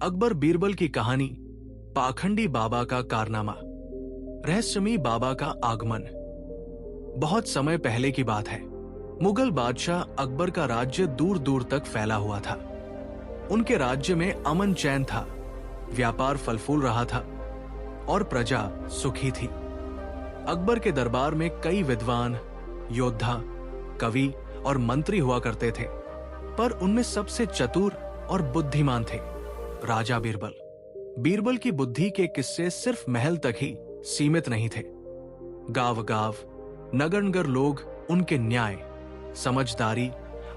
अकबर बीरबल की कहानी, पाखंडी बाबा का कारनामा। रहस्यमयी बाबा का आगमन। बहुत समय पहले की बात है। मुगल बादशाह अकबर का राज्य दूर दूर तक फैला हुआ था। उनके राज्य में अमन चैन था, व्यापार फल फूल रहा था और प्रजा सुखी थी। अकबर के दरबार में कई विद्वान, योद्धा, कवि और मंत्री हुआ करते थे, पर उनमें सबसे चतुर और बुद्धिमान थे राजा बीरबल। बीरबल की बुद्धि के किस्से सिर्फ महल तक ही सीमित नहीं थे। गांव गांव, नगर नगर लोग उनके न्याय, समझदारी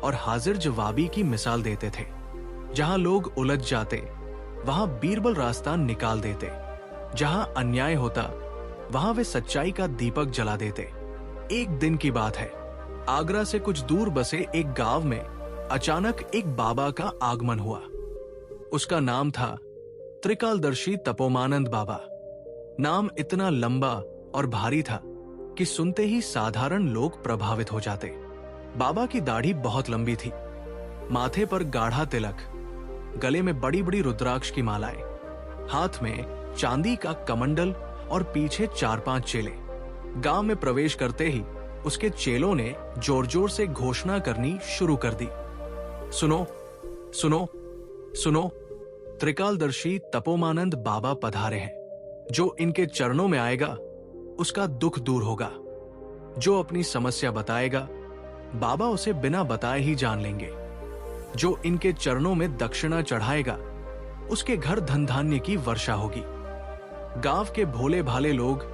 और हाजिर जवाबी की मिसाल देते थे। जहां लोग उलझ जाते, वहां बीरबल रास्ता निकाल देते। जहां अन्याय होता, वहां वे सच्चाई का दीपक जला देते। एक दिन की बात है, आगरा से कुछ दूर बसे एक गांव में अचानक एक बाबा का आगमन हुआ। उसका नाम था त्रिकालदर्शी तपोमानंद बाबा। नाम इतना लंबा और भारी था कि सुनते ही साधारण लोग प्रभावित हो जाते। बाबा की दाढ़ी बहुत लंबी थी, माथे पर गाढ़ा तिलक, गले में बड़ी बड़ी रुद्राक्ष की मालाएं, हाथ में चांदी का कमंडल और पीछे 4-5 चेले। गांव में प्रवेश करते ही उसके चेलों ने जोर जोर से घोषणा करनी शुरू कर दी। सुनो सुनो सुनो, त्रिकालदर्शी तपोमानंद बाबा पधारे हैं। जो इनके चरणों में आएगा उसका दुख दूर होगा। जो अपनी समस्या बताएगा, बाबा उसे बिना बताए ही जान लेंगे। जो इनके चरणों में दक्षिणा चढ़ाएगा, उसके घर धन धान्य की वर्षा होगी। गांव के भोले भाले लोग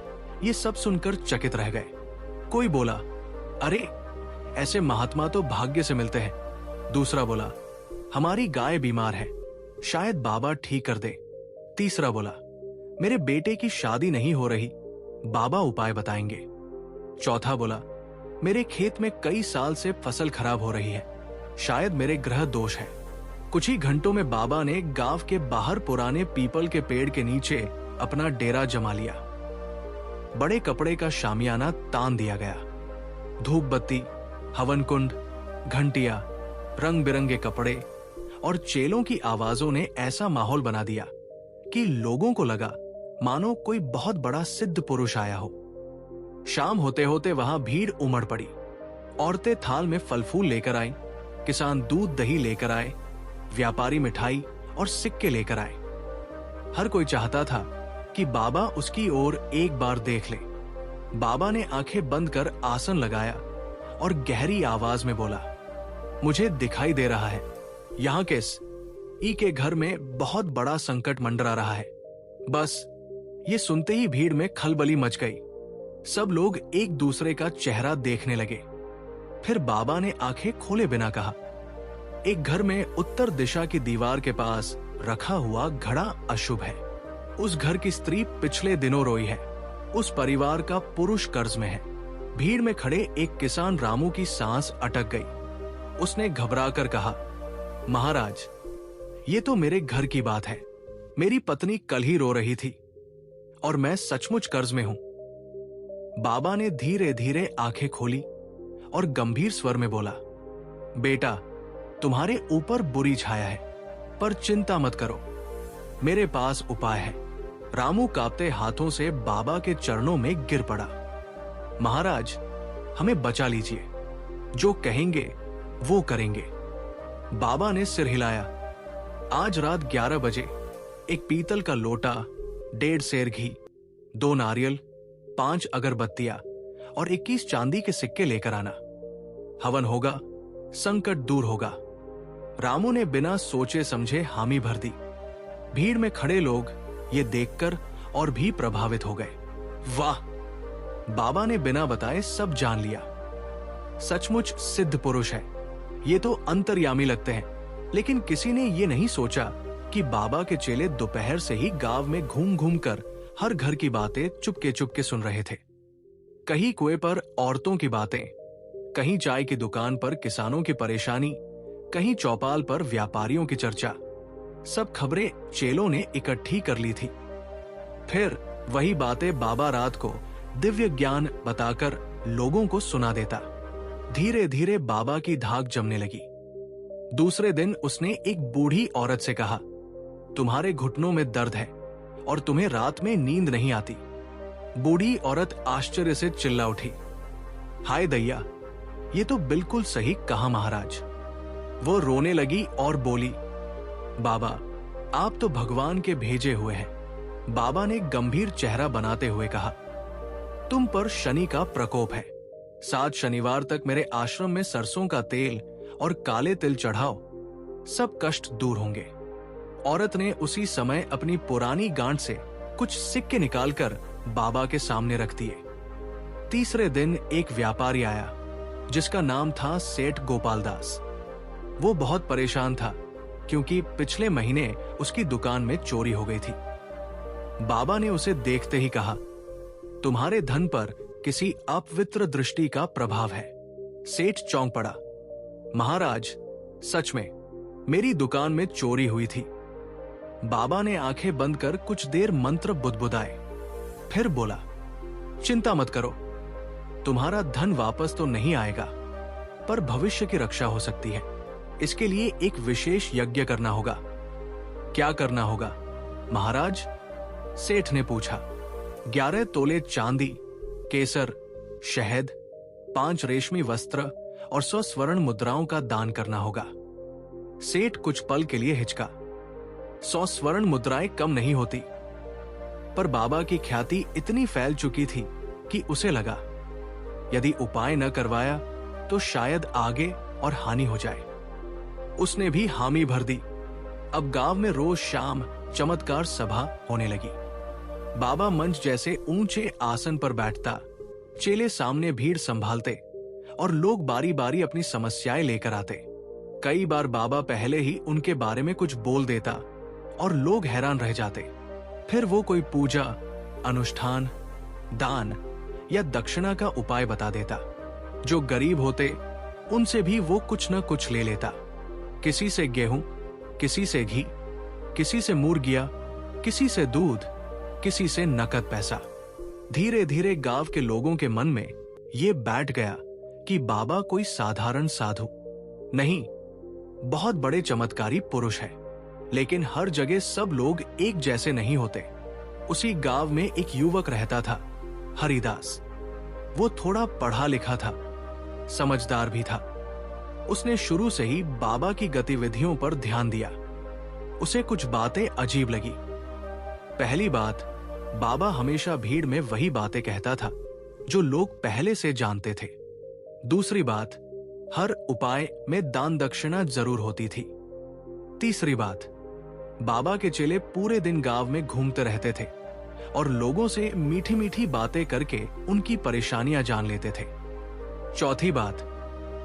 ये सब सुनकर चकित रह गए। कोई बोला, अरे ऐसे महात्मा तो भाग्य से मिलते हैं। दूसरा बोला, हमारी गाय बीमार है, शायद बाबा ठीक कर दे। तीसरा बोला, मेरे बेटे की शादी नहीं हो रही, बाबा उपाय बताएंगे। चौथा बोला, मेरे खेत में कई साल से फसल खराब हो रही है, शायद मेरे ग्रह दोष है। कुछ ही घंटों में बाबा ने गांव के बाहर पुराने पीपल के पेड़ के नीचे अपना डेरा जमा लिया। बड़े कपड़े का शामियाना तान दिया गया। धूप बत्ती, हवन कुंड, घंटिया, रंग बिरंगे कपड़े और चेलों की आवाजों ने ऐसा माहौल बना दिया कि लोगों को लगा मानो कोई बहुत बड़ा सिद्ध पुरुष आया हो। शाम होते होते वहां भीड़ उमड़ पड़ी। औरतें थाल में फल फूल लेकर आईं, किसान दूध दही लेकर आए, व्यापारी मिठाई और सिक्के लेकर आए। हर कोई चाहता था कि बाबा उसकी ओर एक बार देख ले। बाबा ने आंखें बंद कर आसन लगाया और गहरी आवाज में बोला, मुझे दिखाई दे रहा है, यहां किस ई के घर में बहुत बड़ा संकट मंडरा रहा है। बस ये सुनते ही भीड़ में खलबली मच गई। सब लोग एक दूसरे का चेहरा देखने लगे। फिर बाबा ने आंखें खोले बिना कहा, एक घर में उत्तर दिशा की दीवार के पास रखा हुआ घड़ा अशुभ है। उस घर की स्त्री पिछले दिनों रोई है। उस परिवार का पुरुष कर्ज में है। भीड़ में खड़े एक किसान रामू की सांस अटक गई। उसने घबराकर कहा, महाराज, ये तो मेरे घर की बात है। मेरी पत्नी कल ही रो रही थी और मैं सचमुच कर्ज में हूं। बाबा ने धीरे धीरे आंखें खोली और गंभीर स्वर में बोला, बेटा, तुम्हारे ऊपर बुरी छाया है, पर चिंता मत करो, मेरे पास उपाय है। रामू कांपते हाथों से बाबा के चरणों में गिर पड़ा। महाराज, हमें बचा लीजिए, जो कहेंगे वो करेंगे। बाबा ने सिर हिलाया। आज रात 11 बजे एक पीतल का लोटा, 1.5 सेर घी, 2 नारियल, 5 अगरबत्तियां और 21 चांदी के सिक्के लेकर आना। हवन होगा, संकट दूर होगा। रामू ने बिना सोचे समझे हामी भर दी। भीड़ में खड़े लोग ये देखकर और भी प्रभावित हो गए। वाह, बाबा ने बिना बताए सब जान लिया। सचमुच सिद्ध पुरुष है। ये तो अंतर्यामी लगते हैं। लेकिन किसी ने ये नहीं सोचा कि बाबा के चेले दोपहर से ही गांव में घूम घूम कर हर घर की बातें चुपके चुपके सुन रहे थे। कहीं कुएं पर औरतों की बातें, कहीं चाय की दुकान पर किसानों की परेशानी, कहीं चौपाल पर व्यापारियों की चर्चा। सब खबरें चेलों ने इकट्ठी कर ली थी। फिर वही बातें बाबा रात को दिव्य ज्ञान बताकर लोगों को सुना देता। धीरे धीरे बाबा की धाक जमने लगी। दूसरे दिन उसने एक बूढ़ी औरत से कहा, तुम्हारे घुटनों में दर्द है और तुम्हें रात में नींद नहीं आती। बूढ़ी औरत आश्चर्य से चिल्ला उठी, हाय दैया, ये तो बिल्कुल सही कहा महाराज। वो रोने लगी और बोली, बाबा, आप तो भगवान के भेजे हुए हैं। बाबा ने गंभीर चेहरा बनाते हुए कहा, तुम पर शनि का प्रकोप है। 7 शनिवार तक मेरे आश्रम में सरसों का तेल और काले तिल चढ़ाओ, सब कष्ट दूर होंगे। औरत ने उसी समय अपनी पुरानी गांठ से कुछ सिक्के निकालकर बाबा के सामने रख दिए। तीसरे दिन एक व्यापारी आया जिसका नाम था सेठ गोपाल दास। वो बहुत परेशान था क्योंकि पिछले महीने उसकी दुकान में चोरी हो गई थी। बाबा ने उसे देखते ही कहा, तुम्हारे धन पर किसी अपवित्र दृष्टि का प्रभाव है। सेठ चौंक पड़ा, महाराज, सच में मेरी दुकान में चोरी हुई थी। बाबा ने आंखें बंद कर कुछ देर मंत्र बुदबुदाए, फिर बोला, चिंता मत करो, तुम्हारा धन वापस तो नहीं आएगा, पर भविष्य की रक्षा हो सकती है। इसके लिए एक विशेष यज्ञ करना होगा। क्या करना होगा महाराज? सेठ ने पूछा। 11 तोले चांदी, केसर, शहद, 5 रेशमी वस्त्र और 100 स्वर्ण मुद्राओं का दान करना होगा। सेठ कुछ पल के लिए हिचका। 100 स्वर्ण मुद्राएं कम नहीं होती, पर बाबा की ख्याति इतनी फैल चुकी थी कि उसे लगा, यदि उपाय न करवाया तो शायद आगे और हानि हो जाए। उसने भी हामी भर दी। अब गांव में रोज शाम चमत्कार सभा होने लगी। बाबा मंच जैसे ऊंचे आसन पर बैठता, चेले सामने भीड़ संभालते और लोग बारी बारी अपनी समस्याएं लेकर आते। कई बार बाबा पहले ही उनके बारे में कुछ बोल देता और लोग हैरान रह जाते। फिर वो कोई पूजा, अनुष्ठान, दान या दक्षिणा का उपाय बता देता। जो गरीब होते उनसे भी वो कुछ न कुछ ले लेता। किसी से गेहूं, किसी से घी, किसी से मुर्गिया, किसी से दूध, किसी से नकद पैसा। धीरे धीरे गांव के लोगों के मन में ये बैठ गया कि बाबा कोई साधारण साधु नहीं, बहुत बड़े चमत्कारी पुरुष है। लेकिन हर जगह सब लोग एक जैसे नहीं होते। उसी गांव में एक युवक रहता था, हरिदास। वो थोड़ा पढ़ा लिखा था, समझदार भी था। उसने शुरू से ही बाबा की गतिविधियों पर ध्यान दिया। उसे कुछ बातें अजीब लगी। पहली बात, बाबा हमेशा भीड़ में वही बातें कहता था जो लोग पहले से जानते थे। दूसरी बात, हर उपाय में दान दक्षिणा जरूर होती थी। तीसरी बात, बाबा के चेले पूरे दिन गांव में घूमते रहते थे और लोगों से मीठी मीठी बातें करके उनकी परेशानियां जान लेते थे। चौथी बात,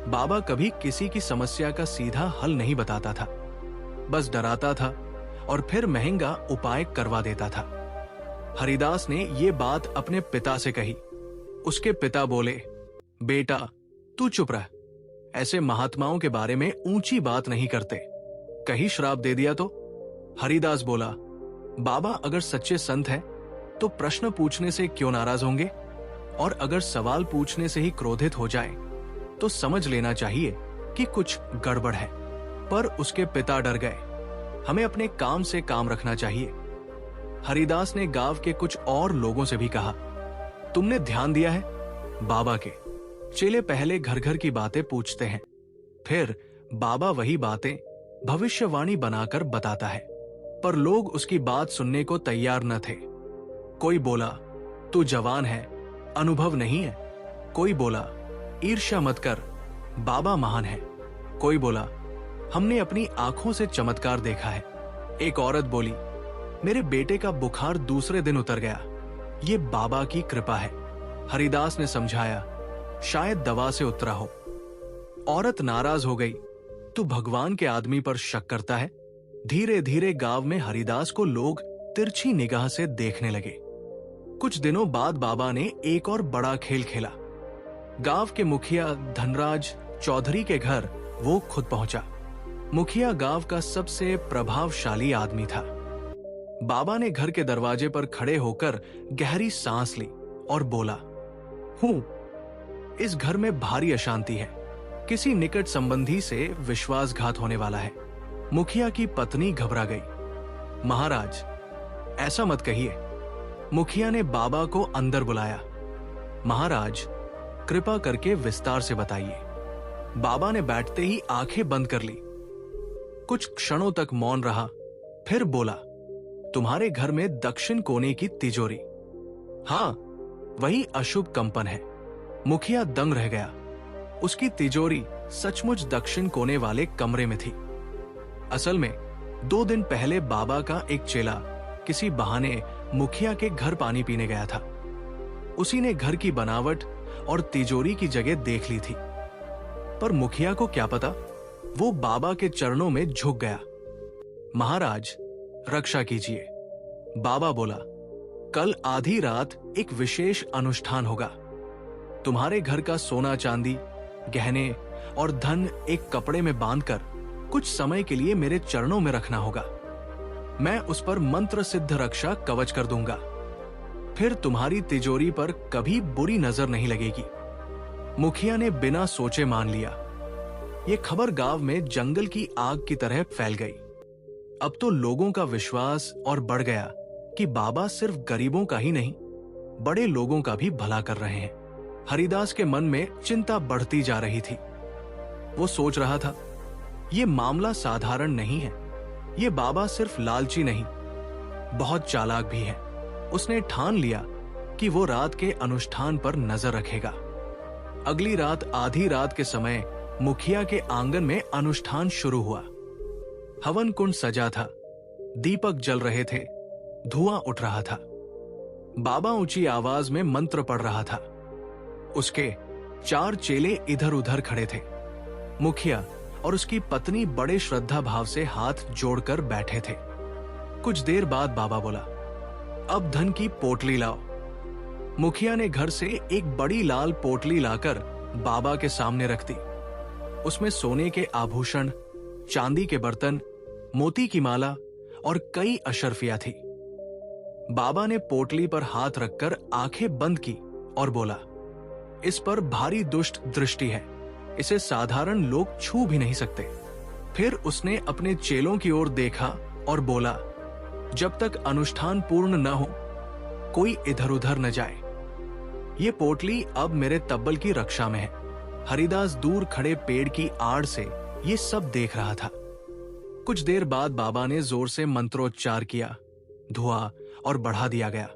बाबा कभी किसी की समस्या का सीधा हल नहीं बताता था, बस डराता था और फिर महंगा उपाय करवा देता था। हरिदास ने ये बात अपने पिता से कही। उसके पिता बोले, बेटा तू चुप रह, ऐसे महात्माओं के बारे में ऊंची बात नहीं करते, कहीं श्राप दे दिया तो। हरिदास बोला, बाबा अगर सच्चे संत हैं तो प्रश्न पूछने से क्यों नाराज होंगे, और अगर सवाल पूछने से ही क्रोधित हो जाए तो समझ लेना चाहिए कि कुछ गड़बड़ है। पर उसके पिता डर गए। हमें अपने काम से काम रखना चाहिए। हरिदास ने गांव के कुछ और लोगों से भी कहा, तुमने ध्यान दिया है, बाबा के चेले पहले घर घर की बातें पूछते हैं, फिर बाबा वही बातें भविष्यवाणी बनाकर बताता है, पर लोग उसकी बात सुनने को तैयार न थे। कोई बोला, तू जवान है, अनुभव नहीं है। कोई बोला, ईर्ष्या मत कर, बाबा महान है। कोई बोला, हमने अपनी आंखों से चमत्कार देखा है। एक औरत बोली, मेरे बेटे का बुखार दूसरे दिन उतर गया, ये बाबा की कृपा है। हरिदास ने समझाया, शायद दवा से उतरा हो। औरत नाराज हो गई, तू भगवान के आदमी पर शक करता है। धीरे धीरे गांव में हरिदास को लोग तिरछी निगाह से देखने लगे। कुछ दिनों बाद बाबा ने एक और बड़ा खेल खेला। गांव के मुखिया धनराज चौधरी के घर वो खुद पहुंचा। मुखिया गांव का सबसे प्रभावशाली आदमी था। बाबा ने घर के दरवाजे पर खड़े होकर गहरी सांस ली और बोला, हूं, इस घर में भारी अशांति है। किसी निकट संबंधी से विश्वासघात होने वाला है। मुखिया की पत्नी घबरा गई। महाराज, ऐसा मत कहिए। मुखिया ने बाबा को अंदर बुलाया। महाराज, कृपा करके विस्तार से बताइए। बाबा ने बैठते ही आंखें बंद कर ली। कुछ क्षणों तक मौन रहा, फिर बोला, तुम्हारे घर में दक्षिण कोने की तिजोरी। हाँ, वही अशुभ कंपन है। मुखिया दंग रह गया। उसकी तिजोरी सचमुच दक्षिण कोने वाले कमरे में थी। असल में 2 दिन पहले बाबा का एक चेला किसी बहाने मुखिया के घर पानी पीने गया था। उसी ने घर की बनावट और तिजोरी की जगह देख ली थी, पर मुखिया को क्या पता, वो बाबा के चरणों में झुक गया। महाराज, रक्षा कीजिए। बाबा बोला, कल आधी रात एक विशेष अनुष्ठान होगा। तुम्हारे घर का सोना चांदी, गहने और धन एक कपड़े में बांधकर कुछ समय के लिए मेरे चरणों में रखना होगा। मैं उस पर मंत्र सिद्ध रक्षा कवच कर दूंगा। फिर तुम्हारी तिजोरी पर कभी बुरी नजर नहीं लगेगी। मुखिया ने बिना सोचे मान लिया। ये खबर गांव में जंगल की आग की तरह फैल गई। अब तो लोगों का विश्वास और बढ़ गया कि बाबा सिर्फ गरीबों का ही नहीं, बड़े लोगों का भी भला कर रहे हैं। हरिदास के मन में चिंता बढ़ती जा रही थी। वो सोच रहा था, ये मामला साधारण नहीं है। ये बाबा सिर्फ लालची नहीं, बहुत चालाक भी है। उसने ठान लिया कि वो रात के अनुष्ठान पर नजर रखेगा। अगली रात आधी रात के समय मुखिया के आंगन में अनुष्ठान शुरू हुआ। हवन कुंड सजा था, दीपक जल रहे थे, धुआं उठ रहा था। बाबा ऊंची आवाज में मंत्र पढ़ रहा था। उसके 4 चेले इधर उधर खड़े थे। मुखिया और उसकी पत्नी बड़े श्रद्धा भाव से हाथ जोड़कर बैठे थे। कुछ देर बाद बाबा बोला, अब धन की पोटली लाओ। मुखिया ने घर से एक बड़ी लाल पोटली लाकर बाबा के सामने रख दी। उसमें सोने के आभूषण, चांदी के बर्तन, मोती की माला और कई अशर्फियां थी। बाबा ने पोटली पर हाथ रखकर आंखें बंद की और बोला, इस पर भारी दुष्ट दृष्टि है, इसे साधारण लोग छू भी नहीं सकते। फिर उसने अपने चेलों की ओर देखा और बोला, जब तक अनुष्ठान पूर्ण न हो कोई इधर उधर न जाए। ये पोटली अब मेरे तब्बल की रक्षा में है। हरिदास दूर खड़े पेड़ की आड़ से ये सब देख रहा था। कुछ देर बाद बाबा ने जोर से मंत्रोच्चार किया, धुआं और बढ़ा दिया गया,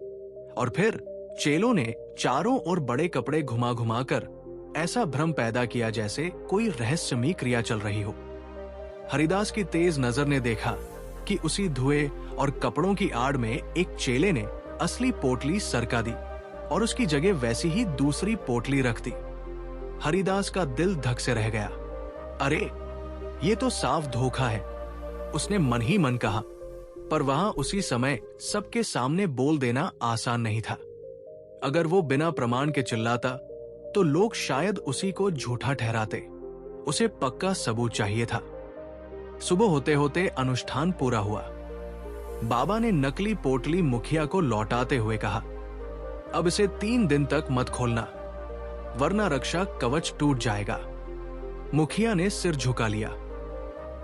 और फिर चेलों ने चारों ओर बड़े कपड़े घुमा घुमाकर ऐसा भ्रम पैदा किया जैसे कोई रहस्यमयी क्रिया चल रही हो। हरिदास की तेज नजर ने देखा कि उसी धुएं और कपड़ों की आड़ में एक चेले ने असली पोटली सरका दी और उसकी जगह वैसी ही दूसरी पोटली रख दी। हरिदास का दिल धक से रह गया। अरे, ये तो साफ धोखा है, उसने मन ही मन कहा। पर वहां उसी समय सबके सामने बोल देना आसान नहीं था। अगर वो बिना प्रमाण के चिल्लाता तो लोग शायद उसी को झूठा ठहराते। उसे पक्का सबूत चाहिए था। सुबह होते होते अनुष्ठान पूरा हुआ। बाबा ने नकली पोटली मुखिया को लौटाते हुए कहा, अब इसे 3 दिन तक मत खोलना, वरना रक्षा कवच टूट जाएगा। मुखिया ने सिर झुका लिया।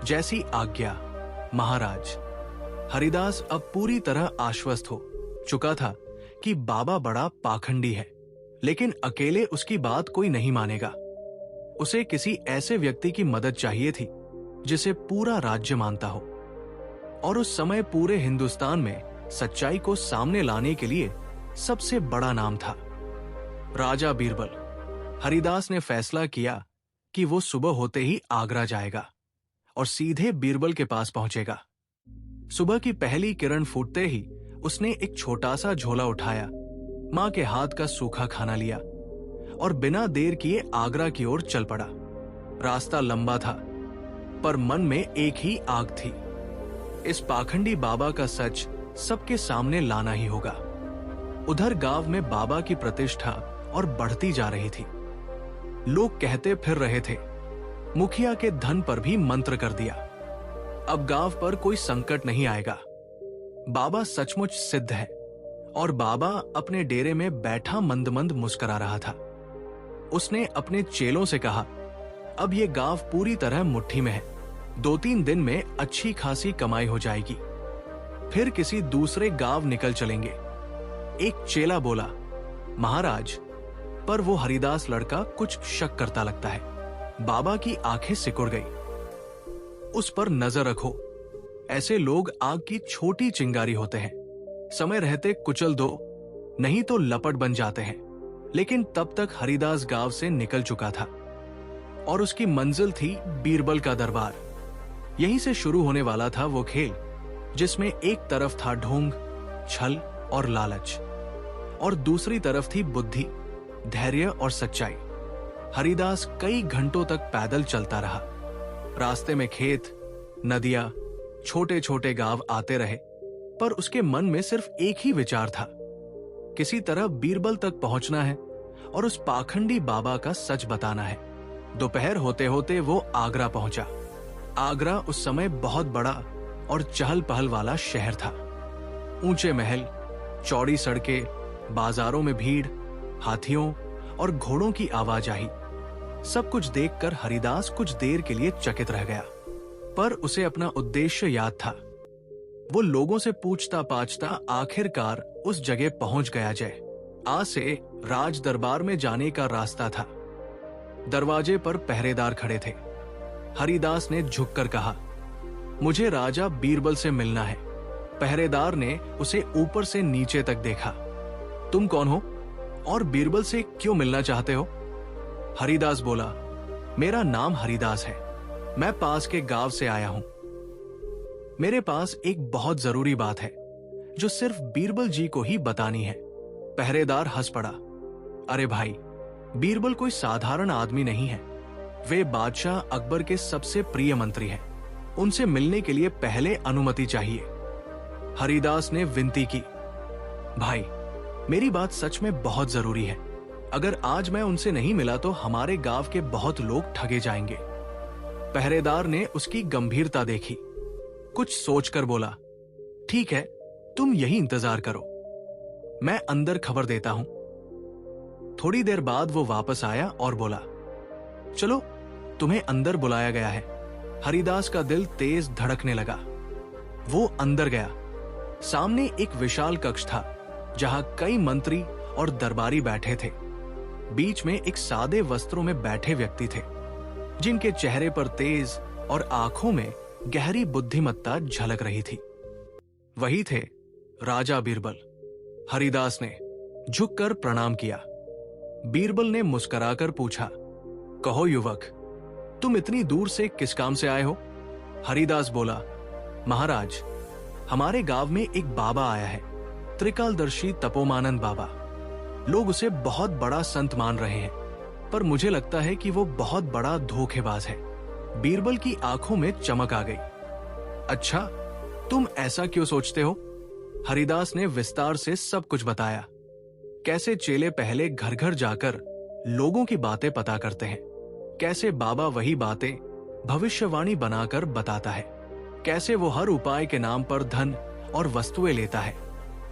जैसी आज्ञा महाराज। हरिदास अब पूरी तरह आश्वस्त हो चुका था कि बाबा बड़ा पाखंडी है, लेकिन अकेले उसकी बात कोई नहीं मानेगा। उसे किसी ऐसे व्यक्ति की मदद चाहिए थी जिसे पूरा राज्य मानता हो। और उस समय पूरे हिंदुस्तान में सच्चाई को सामने लाने के लिए सबसे बड़ा नाम था राजा बीरबल। हरिदास ने फैसला किया कि वो सुबह होते ही आगरा जाएगा और सीधे बीरबल के पास पहुंचेगा। सुबह की पहली किरण फूटते ही उसने एक छोटा सा झोला उठाया, मां के हाथ का सूखा खाना लिया और बिना देर किए आगरा की ओर चल पड़ा। रास्ता लंबा था, पर मन में एक ही आग थी, इस पाखंडी बाबा का सच सबके सामने लाना ही होगा। उधर गांव में बाबा की प्रतिष्ठा और बढ़ती जा रही थी। लोग कहते फिर रहे थे, मुखिया के धन पर भी मंत्र कर दिया, अब गांव पर कोई संकट नहीं आएगा। बाबा सचमुच सिद्ध है। और बाबा अपने डेरे में बैठा मंद मंद मुस्कुरा रहा था। उसने अपने चेलों से कहा, अब ये गांव पूरी तरह मुट्ठी में है, 2-3 दिन में अच्छी खासी कमाई हो जाएगी। फिर किसी दूसरे गांव निकल चलेंगे। एक चेला बोला, महाराज, पर वो हरिदास लड़का कुछ शक करता लगता है। बाबा की आंखें सिकुड़ गई। उस पर नजर रखो, ऐसे लोग आग की छोटी चिंगारी होते हैं, समय रहते कुचल दो, नहीं तो लपट बन जाते हैं। लेकिन तब तक हरिदास गांव से निकल चुका था और उसकी मंजिल थी बीरबल का दरबार। यहीं से शुरू होने वाला था वो खेल जिसमें एक तरफ था ढोंग, छल और लालच, और दूसरी तरफ थी बुद्धि, धैर्य और सच्चाई। हरिदास कई घंटों तक पैदल चलता रहा। रास्ते में खेत, नदियां, छोटे छोटे गांव आते रहे, पर उसके मन में सिर्फ एक ही विचार था, किसी तरह बीरबल तक पहुंचना है और उस पाखंडी बाबा का सच बताना है। दोपहर होते होते वो आगरा पहुंचा। आगरा उस समय बहुत बड़ा और चहल पहल वाला शहर था। ऊंचे महल, चौड़ी सड़कें, बाजारों में भीड़, हाथियों और घोड़ों की आवाजाही, सब कुछ देखकर हरिदास कुछ देर के लिए चकित रह गया। पर उसे अपना उद्देश्य याद था। वो लोगों से पूछता पाछता आखिरकार उस जगह पहुंच गया। जय आ से राज दरबार में जाने का रास्ता था। दरवाजे पर पहरेदार खड़े थे। हरिदास ने झुककर कहा, मुझे राजा बीरबल से मिलना है। पहरेदार ने उसे ऊपर से नीचे तक देखा। तुम कौन हो और बीरबल से क्यों मिलना चाहते हो? हरिदास बोला, मेरा नाम हरिदास है, मैं पास के गांव से आया हूं। मेरे पास एक बहुत जरूरी बात है जो सिर्फ बीरबल जी को ही बतानी है। पहरेदार हंस पड़ा। अरे भाई, बीरबल कोई साधारण आदमी नहीं है। वे बादशाह अकबर के सबसे प्रिय मंत्री हैं। उनसे मिलने के लिए पहले अनुमति चाहिए। हरिदास ने विनती की, भाई, मेरी बात सच में बहुत जरूरी है। अगर आज मैं उनसे नहीं मिला तो हमारे गांव के बहुत लोग ठगे जाएंगे। पहरेदार ने उसकी गंभीरता देखी, कुछ सोचकर बोला, ठीक है, तुम यही इंतजार करो, मैं अंदर खबर देता हूं। थोड़ी देर बाद वो वापस आया और बोला, चलो, तुम्हें अंदर बुलाया गया है। हरिदास का दिल तेज धड़कने लगा। वो अंदर गया। सामने एक विशाल कक्ष था जहां कई मंत्री और दरबारी बैठे थे। बीच में एक सादे वस्त्रों में बैठे व्यक्ति थे जिनके चेहरे पर तेज और आंखों में गहरी बुद्धिमत्ता झलक रही थी। वही थे राजा बीरबल। हरिदास ने झुककर प्रणाम किया। बीरबल ने मुस्कुराकर पूछा, कहो युवक, तुम इतनी दूर से किस काम से आए हो? हरिदास बोला, महाराज, हमारे गांव में एक बाबा आया है, त्रिकालदर्शी तपोमानंद बाबा। लोग उसे बहुत बड़ा संत मान रहे हैं, पर मुझे लगता है कि वो बहुत बड़ा धोखेबाज है। बीरबल की आंखों में चमक आ गई। अच्छा, तुम ऐसा क्यों सोचते हो? हरिदास ने विस्तार से सब कुछ बताया। कैसे चेले पहले घर घर जाकर लोगों की बातें पता करते हैं, कैसे बाबा वही बातें भविष्यवाणी बनाकर बताता है, कैसे वो हर उपाय के नाम पर धन और वस्तुएं लेता है,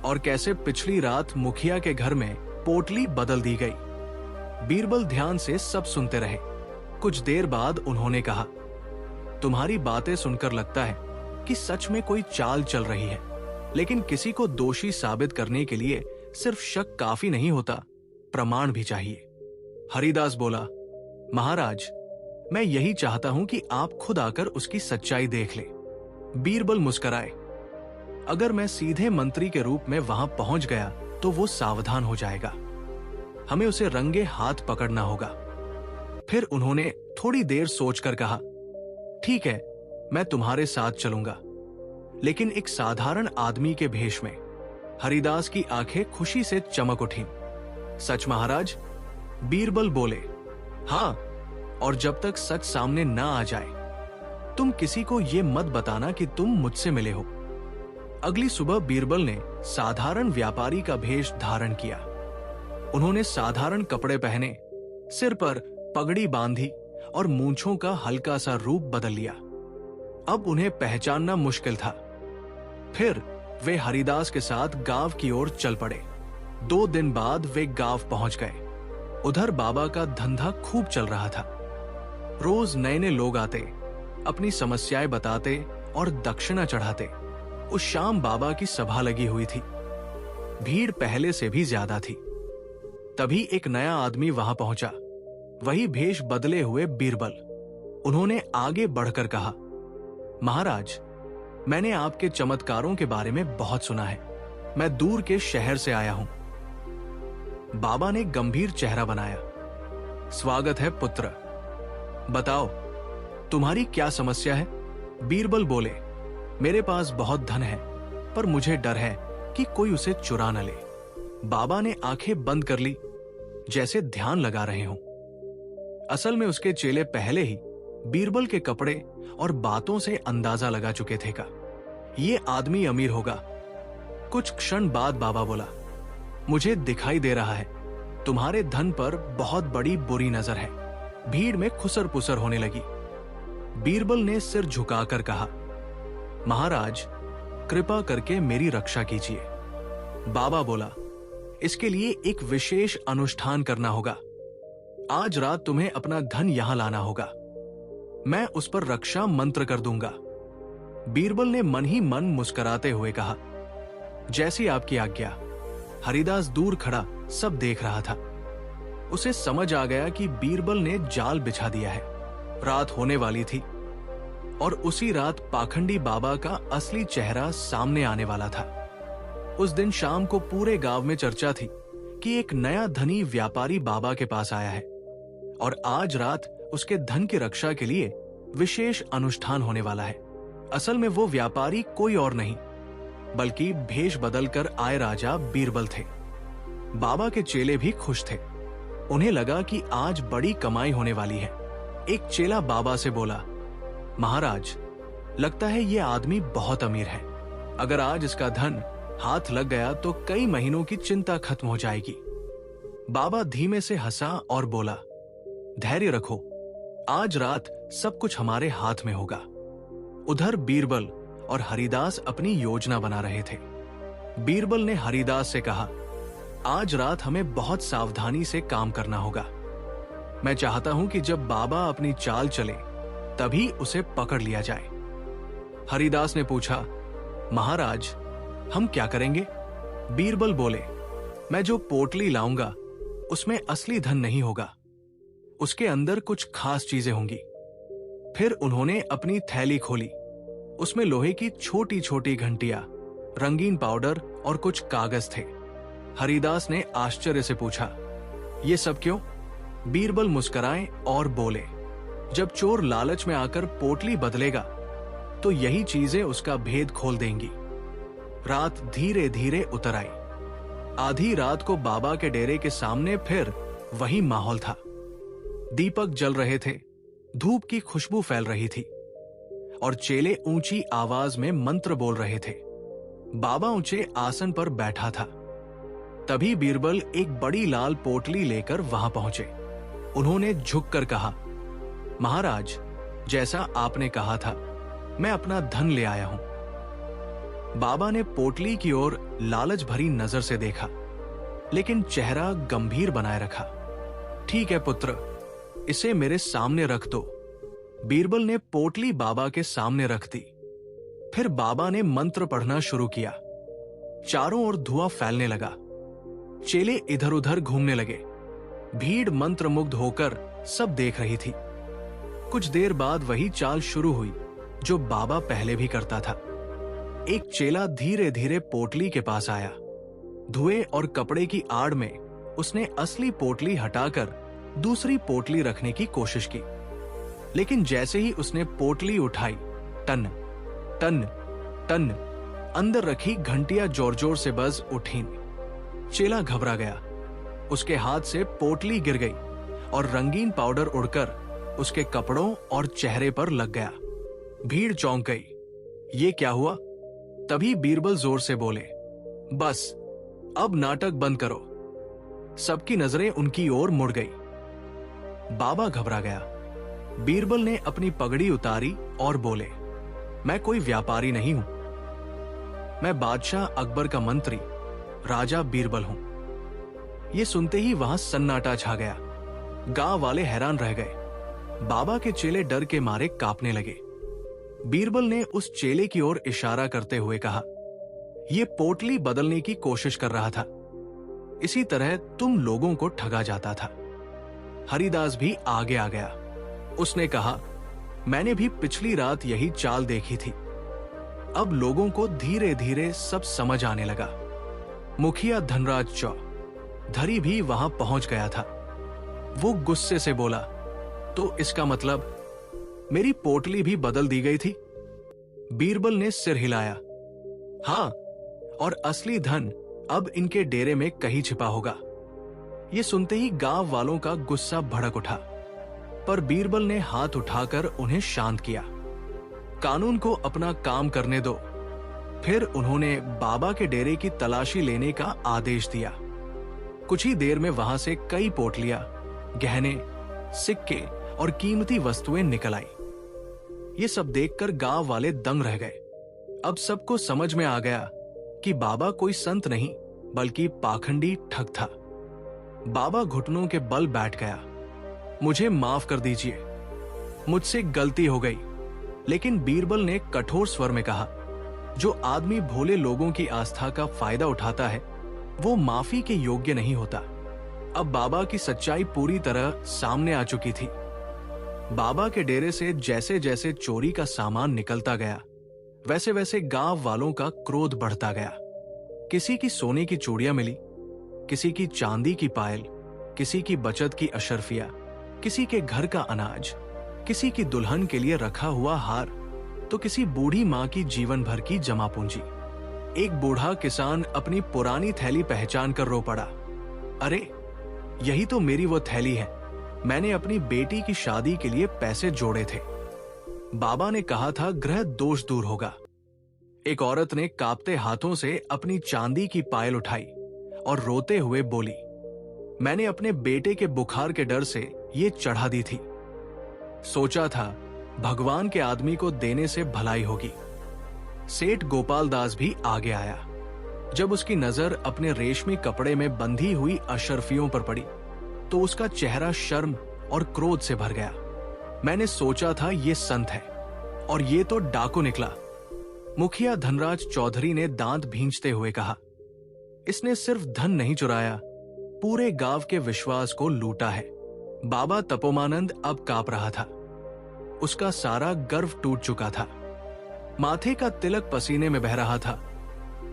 और कैसे पिछली रात मुखिया के घर में पोटली बदल दी गई। बीरबल ध्यान से सब सुनते रहे। कुछ देर बाद उन्होंने कहा, तुम्हारी बातें सुनकर लगता है कि सच में कोई चाल चल रही है, लेकिन किसी को दोषी साबित करने के लिए सिर्फ शक काफी नहीं होता, प्रमाण भी चाहिए। हरिदास बोला, महाराज, मैं यही चाहता हूं कि आप खुद आकर उसकी सच्चाई देख लें। बीरबल मुस्कुराए। अगर मैं सीधे मंत्री के रूप में वहां पहुंच गया तो वो सावधान हो जाएगा। हमें उसे रंगे हाथ पकड़ना होगा। फिर उन्होंने थोड़ी देर सोचकर कहा, ठीक है, मैं तुम्हारे साथ चलूंगा, लेकिन एक साधारण आदमी के भेष में। हरिदास की आंखें खुशी से चमक उठी। सच महाराज? बीरबल बोले, हाँ, और जब तक सच सामने ना आ जाए तुम किसी को यह मत बताना कि तुम मुझसे मिले हो। अगली सुबह बीरबल ने साधारण व्यापारी का भेष धारण किया। उन्होंने साधारण कपड़े पहने, सिर पर पगड़ी बांधी और मूंछों का हल्का सा रूप बदल लिया। अब उन्हें पहचानना मुश्किल था। फिर वे हरिदास के साथ गांव की ओर चल पड़े। 2 दिन बाद वे गांव पहुंच गए। उधर बाबा का धंधा खूब चल रहा था। रोज नए नए लोग आते, अपनी समस्याएं बताते और दक्षिणा चढ़ाते। उस शाम बाबा की सभा लगी हुई थी। भीड़ पहले से भी ज्यादा थी। तभी एक नया आदमी वहां पहुंचा, वही भेष बदले हुए बीरबल। उन्होंने आगे बढ़कर कहा, महाराज, मैंने आपके चमत्कारों के बारे में बहुत सुना है। मैं दूर के शहर से आया हूं। बाबा ने गंभीर चेहरा बनाया। स्वागत है पुत्र, बताओ तुम्हारी क्या समस्या है? बीरबल बोले, मेरे पास बहुत धन है, पर मुझे डर है कि कोई उसे चुरा न ले। बाबा ने आंखें बंद कर ली, जैसे ध्यान लगा रहे हों। असल में उसके चेले पहले ही बीरबल के कपड़े और बातों से अंदाजा लगा चुके थे का ये आदमी अमीर होगा। कुछ क्षण बाद बाबा बोला, मुझे दिखाई दे रहा है तुम्हारे धन पर बहुत बड़ी बुरी नजर है। भीड़ में खुसर पुसर होने लगी। बीरबल ने सिर झुकाकर कहा, महाराज, कृपा करके मेरी रक्षा कीजिए। बाबा बोला, इसके लिए एक विशेष अनुष्ठान करना होगा। आज रात तुम्हें अपना धन यहां लाना होगा। मैं उस पर रक्षा मंत्र कर दूंगा। बीरबल ने मन ही मन मुस्कुराते हुए कहा, जैसी आपकी आज्ञा। हरिदास दूर खड़ा सब देख रहा था। उसे समझ आ गया कि बीरबल ने जाल बिछा दिया है। रात होने वाली थी और उसी रात पाखंडी बाबा का असली चेहरा सामने आने वाला था। उस दिन शाम को पूरे गांव में चर्चा थी कि एक नया धनी व्यापारी बाबा के पास आया है और आज रात उसके धन की रक्षा के लिए विशेष अनुष्ठान होने वाला है। असल में वो व्यापारी कोई और नहीं बल्कि भेष बदलकर आए राजा बीरबल थे। बाबा के चेले भी खुश थे। उन्हें लगा कि आज बड़ी कमाई होने वाली है। एक चेला बाबा से बोला, महाराज, लगता है ये आदमी बहुत अमीर है। अगर आज इसका धन हाथ लग गया तो कई महीनों की चिंता खत्म हो जाएगी। बाबा धीमे से हंसा और बोला, धैर्य रखो, आज रात सब कुछ हमारे हाथ में होगा। उधर बीरबल और हरिदास अपनी योजना बना रहे थे। बीरबल ने हरिदास से कहा, आज रात हमें बहुत सावधानी से काम करना होगा। मैं चाहता हूं कि जब बाबा अपनी चाल चले तभी उसे पकड़ लिया जाए। हरिदास ने पूछा, महाराज, हम क्या करेंगे? बीरबल बोले, मैं जो पोटली लाऊंगा उसमें असली धन नहीं होगा, उसके अंदर कुछ खास चीजें होंगी। फिर उन्होंने अपनी थैली खोली। उसमें लोहे की छोटी छोटी घंटियां, रंगीन पाउडर और कुछ कागज थे। हरिदास ने आश्चर्य से पूछा, ये सब क्यों? बीरबल मुस्कुराए और बोले, जब चोर लालच में आकर पोटली बदलेगा तो यही चीजें उसका भेद खोल देंगी। रात धीरे धीरे उतर आई। आधी रात को बाबा के डेरे के सामने फिर वही माहौल था। दीपक जल रहे थे, धूप की खुशबू फैल रही थी और चेले ऊंची आवाज में मंत्र बोल रहे थे। बाबा ऊंचे आसन पर बैठा था। तभी बीरबल एक बड़ी लाल पोटली लेकर वहां पहुंचे। उन्होंने झुककर कहा, महाराज, जैसा आपने कहा था, मैं अपना धन ले आया हूं। बाबा ने पोटली की ओर लालच भरी नजर से देखा, लेकिन चेहरा गंभीर बनाए रखा। ठीक है पुत्र, इसे मेरे सामने रख दो। बीरबल ने पोटली बाबा के सामने रख दी। फिर बाबा ने मंत्र पढ़ना शुरू किया। चारों ओर धुआं फैलने लगा। चेले इधर उधर घूमने लगे। भीड़ मंत्रमुग्ध होकर सब देख रही थी। कुछ देर बाद वही चाल शुरू हुई जो बाबा पहले भी करता था। एक चेला धीरे धीरे पोटली के पास आया। धुएं और कपड़े की आड़ में उसने असली पोटली हटाकर दूसरी पोटली रखने की कोशिश की, लेकिन जैसे ही उसने पोटली उठाई, टन टन टन अंदर रखी घंटियां जोर जोर से बज उठी। चेला घबरा गया। उसके हाथ से पोटली गिर गई और रंगीन पाउडर उड़कर उसके कपड़ों और चेहरे पर लग गया। भीड़ चौंक गई। ये क्या हुआ? तभी बीरबल जोर से बोले, बस अब नाटक बंद करो। सबकी नजरें उनकी ओर मुड़ गई। बाबा घबरा गया। बीरबल ने अपनी पगड़ी उतारी और बोले, मैं कोई व्यापारी नहीं हूं, मैं बादशाह अकबर का मंत्री राजा बीरबल हूं। यह सुनते ही वहां सन्नाटा छा गया। गांव वाले हैरान रह गए। बाबा के चेले डर के मारे कांपने लगे। बीरबल ने उस चेले की ओर इशारा करते हुए कहा, यह पोटली बदलने की कोशिश कर रहा था। इसी तरह तुम लोगों को ठगा जाता था। हरिदास भी आगे आ गया। उसने कहा, मैंने भी पिछली रात यही चाल देखी थी। अब लोगों को धीरे धीरे सब समझ आने लगा। मुखिया धनराज चौधरी भी वहां पहुंच गया था। वो गुस्से से बोला, तो इसका मतलब मेरी पोटली भी बदल दी गई थी? बीरबल ने सिर हिलाया। हां, और असली धन अब इनके डेरे में कहीं छिपा होगा। ये सुनते ही गांव वालों का गुस्सा भड़क उठा, पर बीरबल ने हाथ उठाकर उन्हें शांत किया। कानून को अपना काम करने दो। फिर उन्होंने बाबा के डेरे की तलाशी लेने का आदेश दिया। कुछ ही देर में वहां से कई पोटलियां, गहने, सिक्के और कीमती वस्तुएं निकल आई। ये सब देखकर गांव वाले दंग रह गए। अब सबको समझ में आ गया कि बाबा कोई संत नहीं बल्कि पाखंडी ठग था। बाबा घुटनों के बल बैठ गया। मुझे माफ कर दीजिए, मुझसे गलती हो गई। लेकिन बीरबल ने कठोर स्वर में कहा, जो आदमी भोले लोगों की आस्था का फायदा उठाता है वो माफी के योग्य नहीं होता। अब बाबा की सच्चाई पूरी तरह सामने आ चुकी थी। बाबा के डेरे से जैसे जैसे चोरी का सामान निकलता गया, वैसे वैसे गांव वालों का क्रोध बढ़ता गया। किसी की सोने की चूड़ियां मिली, किसी की चांदी की पायल, किसी की बचत की अशर्फिया, किसी के घर का अनाज, किसी की दुल्हन के लिए रखा हुआ हार, तो किसी बूढ़ी मां की जीवन भर की जमा पूंजी। एक बूढ़ा किसान अपनी पुरानी थैली पहचान कर रो पड़ा, अरे यही तो मेरी वो थैली है, मैंने अपनी बेटी की शादी के लिए पैसे जोड़े थे। बाबा ने कहा था ग्रह दोष दूर होगा। एक औरत ने कांपते हाथों से अपनी चांदी की पायल उठाई और रोते हुए बोली, मैंने अपने बेटे के बुखार के डर से ये चढ़ा दी थी। सोचा था भगवान के आदमी को देने से भलाई होगी। सेठ गोपाल दास भी आगे आया। जब उसकी नजर अपने रेशमी कपड़े में बंधी हुई अशर्फियों पर पड़ी तो उसका चेहरा शर्म और क्रोध से भर गया। मैंने सोचा था ये संत है और ये तो डाकू निकला। मुखिया धनराज चौधरी ने दांत भींचते हुए कहा, इसने सिर्फ धन नहीं चुराया, पूरे गांव के विश्वास को लूटा है। बाबा तपोमानंद अब कांप रहा था। उसका सारा गर्व टूट चुका था। माथे का तिलक पसीने में बह रहा था।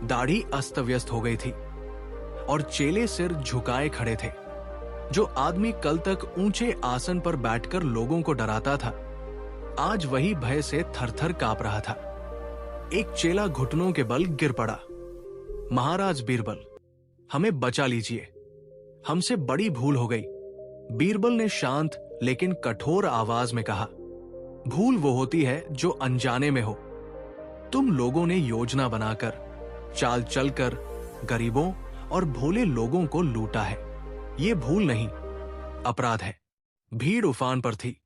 दाढ़ी अस्त व्यस्त हो गई थी और चेले सिर झुकाए खड़े थे। जो आदमी कल तक ऊंचे आसन पर बैठकर लोगों को डराता था, आज वही भय से थरथर कांप रहा था। एक चेला घुटनों के बल गिर पड़ा। महाराज बीरबल, हमें बचा लीजिए, हमसे बड़ी भूल हो गई। बीरबल ने शांत लेकिन कठोर आवाज में कहा, भूल वो होती है जो अनजाने में हो। तुम लोगों ने योजना बनाकर, चाल चलकर गरीबों और भोले लोगों को लूटा है। ये भूल नहीं, अपराध है। भीड़ उफान पर थी।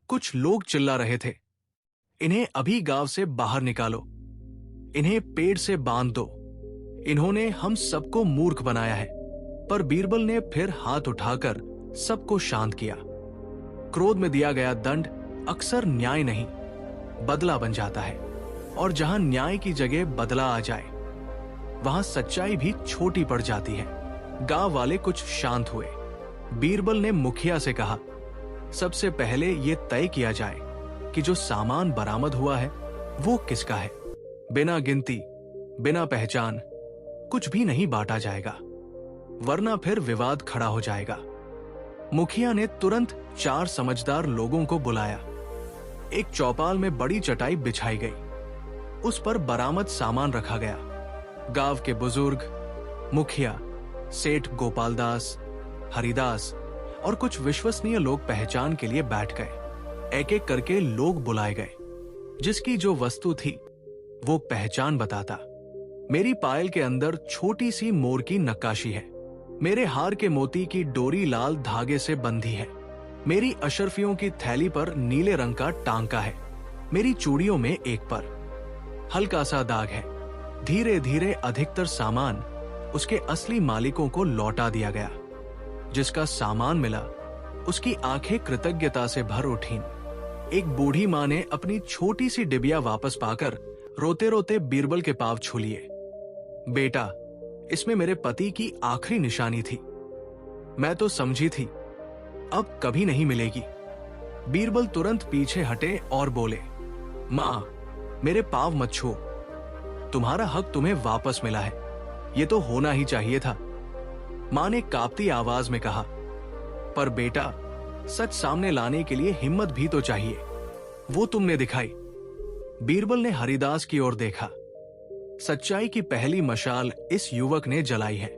कुछ लोग चिल्ला रहे थे, इन्हें अभी गांव से बाहर निकालो, इन्हें पेड़ से बांध दो, इन्होंने हम सबको मूर्ख बनाया है। पर बीरबल ने फिर हाथ उठाकर सबको शांत किया। क्रोध में दिया गया दंड अक्सर न्याय नहीं, बदला बन जाता है, और जहां न्याय की जगह बदला आ जाए वहां सच्चाई भी छोटी पड़ जाती है। गांव वाले कुछ शांत हुए। बीरबल ने मुखिया से कहा, सबसे पहले यह तय किया जाए कि जो सामान बरामद हुआ है वो किसका है। बिना गिनती, बिना पहचान कुछ भी नहीं बांटा जाएगा, वरना फिर विवाद खड़ा हो जाएगा। मुखिया ने तुरंत 4 समझदार लोगों को बुलाया। एक चौपाल में बड़ी चटाई बिछाई गई, उस पर बरामद सामान रखा गया। गांव के बुजुर्ग, मुखिया, सेठ गोपाल दास, हरिदास और कुछ विश्वसनीय लोग पहचान के लिए बैठ गए। एक एक करके लोग बुलाए गए। जिसकी जो वस्तु थी वो पहचान बताता। मेरी पायल के अंदर छोटी सी मोर की नक्काशी है। मेरे हार के मोती की डोरी लाल धागे से बंधी है। मेरी अशर्फियों की थैली पर नीले रंग का टांका है। मेरी चूड़ियों में एक पर हल्का सा दाग है। धीरे धीरे अधिकतर सामान उसके असली मालिकों को लौटा दिया गया। जिसका सामान मिला उसकी आंखें कृतज्ञता से भर उठीं। एक बूढ़ी माँ ने अपनी छोटी सी डिबिया वापस पाकर रोते रोते बीरबल के पांव छू लिए। बेटा, इसमें मेरे पति की आखिरी निशानी थी। मैं तो समझी थी अब कभी नहीं मिलेगी। बीरबल तुरंत पीछे हटे और बोले, माँ, मेरे पांव मत छुओ। तुम्हारा हक तुम्हें वापस मिला है, ये तो होना ही चाहिए था। माँ ने कांपती आवाज में कहा, पर बेटा, सच सामने लाने के लिए हिम्मत भी तो चाहिए। वो तुमने दिखाई। बीरबल ने हरिदास की ओर देखा। सच्चाई की पहली मशाल इस युवक ने जलाई है।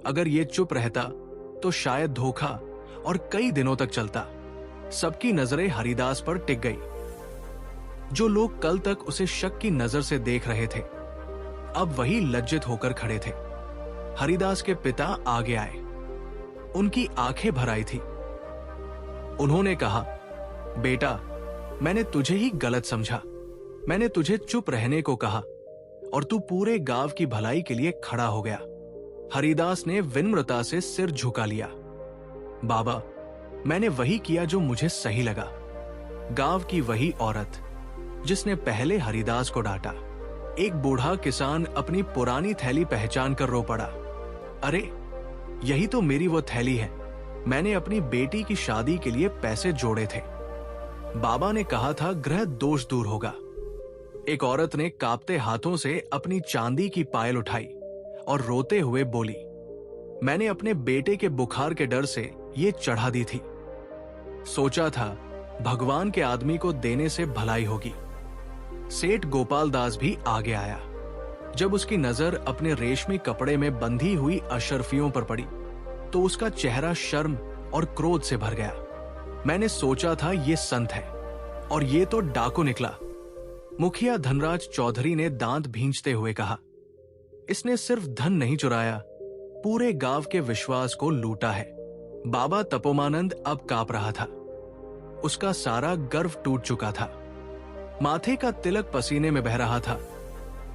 अगर ये चुप रहता तो शायद धोखा और कई दिनों तक चलता। सबकी नजरें हरिदास पर टिक गई। जो लोग कल तक उसे शक की नजर से देख रहे थे, अब वही लज्जित होकर खड़े थे। हरिदास के पिता आगे आए। उनकी आंखें भर आई थी। उन्होंने कहा, बेटा, मैंने तुझे ही गलत समझा। मैंने तुझे चुप रहने को कहा और तू पूरे गांव की भलाई के लिए खड़ा हो गया। हरिदास ने विनम्रता से सिर झुका लिया। बाबा, मैंने वही किया जो मुझे सही लगा। गांव की वही औरत जिसने पहले हरिदास को डांटा। एक बूढ़ा किसान अपनी पुरानी थैली पहचान कर रो पड़ा। अरे, यही तो मेरी वो थैली है। मैंने अपनी बेटी की शादी के लिए पैसे जोड़े थे। बाबा ने कहा था ग्रह दोष दूर होगा। एक औरत ने कांपते हाथों से अपनी चांदी की पायल उठाई और रोते हुए बोली, मैंने अपने बेटे के बुखार के डर से ये चढ़ा दी थी। सोचा था भगवान के आदमी को देने से भलाई होगी। सेठ गोपाल दास भी आगे आया। जब उसकी नजर अपने रेशमी कपड़े में बंधी हुई अशर्फियों पर पड़ी तो उसका चेहरा शर्म और क्रोध से भर गया। मैंने सोचा था ये संत है और ये तो डाकू निकला। मुखिया धनराज चौधरी ने दांत भींचते हुए कहा, इसने सिर्फ धन नहीं चुराया, पूरे गांव के विश्वास को लूटा है। बाबा तपोमानंद अब कांप रहा था। उसका सारा गर्व टूट चुका था। माथे का तिलक पसीने में बह रहा था।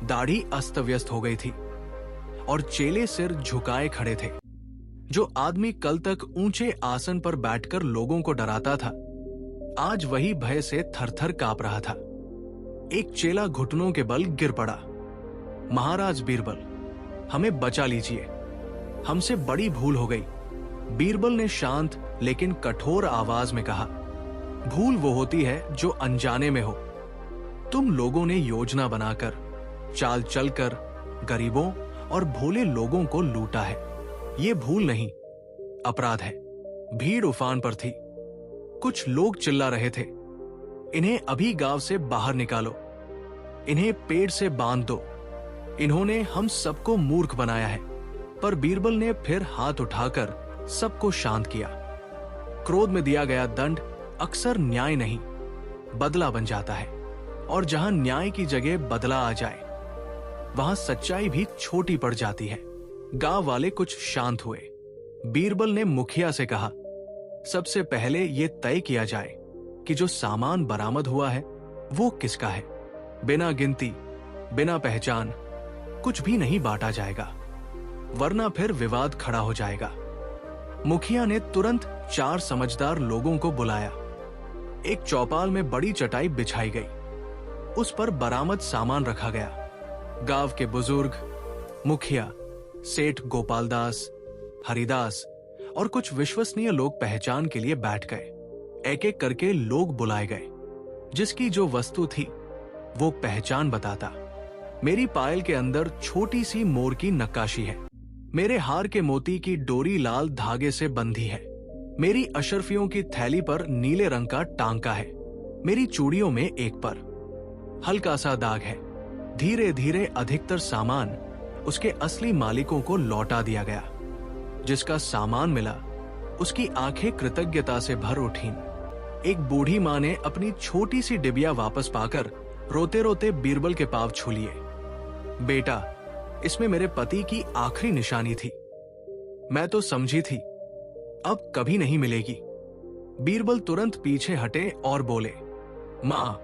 दाढ़ी अस्त व्यस्त हो गई थी और चेले सिर झुकाए खड़े थे। जो आदमी कल तक ऊंचे आसन पर बैठकर लोगों को डराता था, आज वही भय से थरथर कांप रहा था। एक चेला घुटनों के बल गिर पड़ा। महाराज बीरबल, हमें बचा लीजिए, हमसे बड़ी भूल हो गई। बीरबल ने शांत लेकिन कठोर आवाज में कहा, भूल वो होती है जो अनजाने में हो। तुम लोगों ने योजना बनाकर, चाल चलकर गरीबों और भोले लोगों को लूटा है। ये भूल नहीं, अपराध है। भीड़ उफान पर थी। कुछ लोग चिल्ला रहे थे, इन्हें अभी गांव से बाहर निकालो, इन्हें पेड़ से बांध दो। इन्होंने हम सबको मूर्ख बनाया है। पर बीरबल ने फिर हाथ उठाकर सबको शांत किया। क्रोध में दिया गया दंड अक्सर न्याय नहीं, बदला बन जाता है। और जहां न्याय की जगह बदला आ जाए, वहां सच्चाई भी छोटी पड़ जाती है। गांव वाले कुछ शांत हुए। बीरबल ने मुखिया से कहा, सबसे पहले यह तय किया जाए कि जो सामान बरामद हुआ है वो किसका है। बिना गिनती, बिना पहचान कुछ भी नहीं बांटा जाएगा, वरना फिर विवाद खड़ा हो जाएगा। मुखिया ने तुरंत 4 समझदार लोगों को बुलाया। एक चौपाल में बड़ी चटाई बिछाई गई। उस पर बरामद सामान रखा गया। गांव के बुजुर्ग, मुखिया, सेठ गोपाल दास, हरिदास और कुछ विश्वसनीय लोग पहचान के लिए बैठ गए। एक एक करके लोग बुलाए गए। जिसकी जो वस्तु थी वो पहचान बताता। मेरी पायल के अंदर छोटी सी मोर की नक्काशी है। मेरे हार के मोती की डोरी लाल धागे से बंधी है। मेरी अशर्फियों की थैली पर नीले रंग का टांका है। मेरी चूड़ियों में एक पर हल्का सा दाग है। धीरे धीरे अधिकतर सामान उसके असली मालिकों को लौटा दिया गया। जिसका सामान मिला उसकी आंखें कृतज्ञता से भर उठीं। एक बूढ़ी माँ ने अपनी छोटी सी डिबिया वापस पाकर रोते रोते बीरबल के पांव छू लिए। बेटा, इसमें मेरे पति की आखिरी निशानी थी। मैं तो समझी थी अब कभी नहीं मिलेगी। बीरबल तुरंत पीछे हटे और बोले, माँ,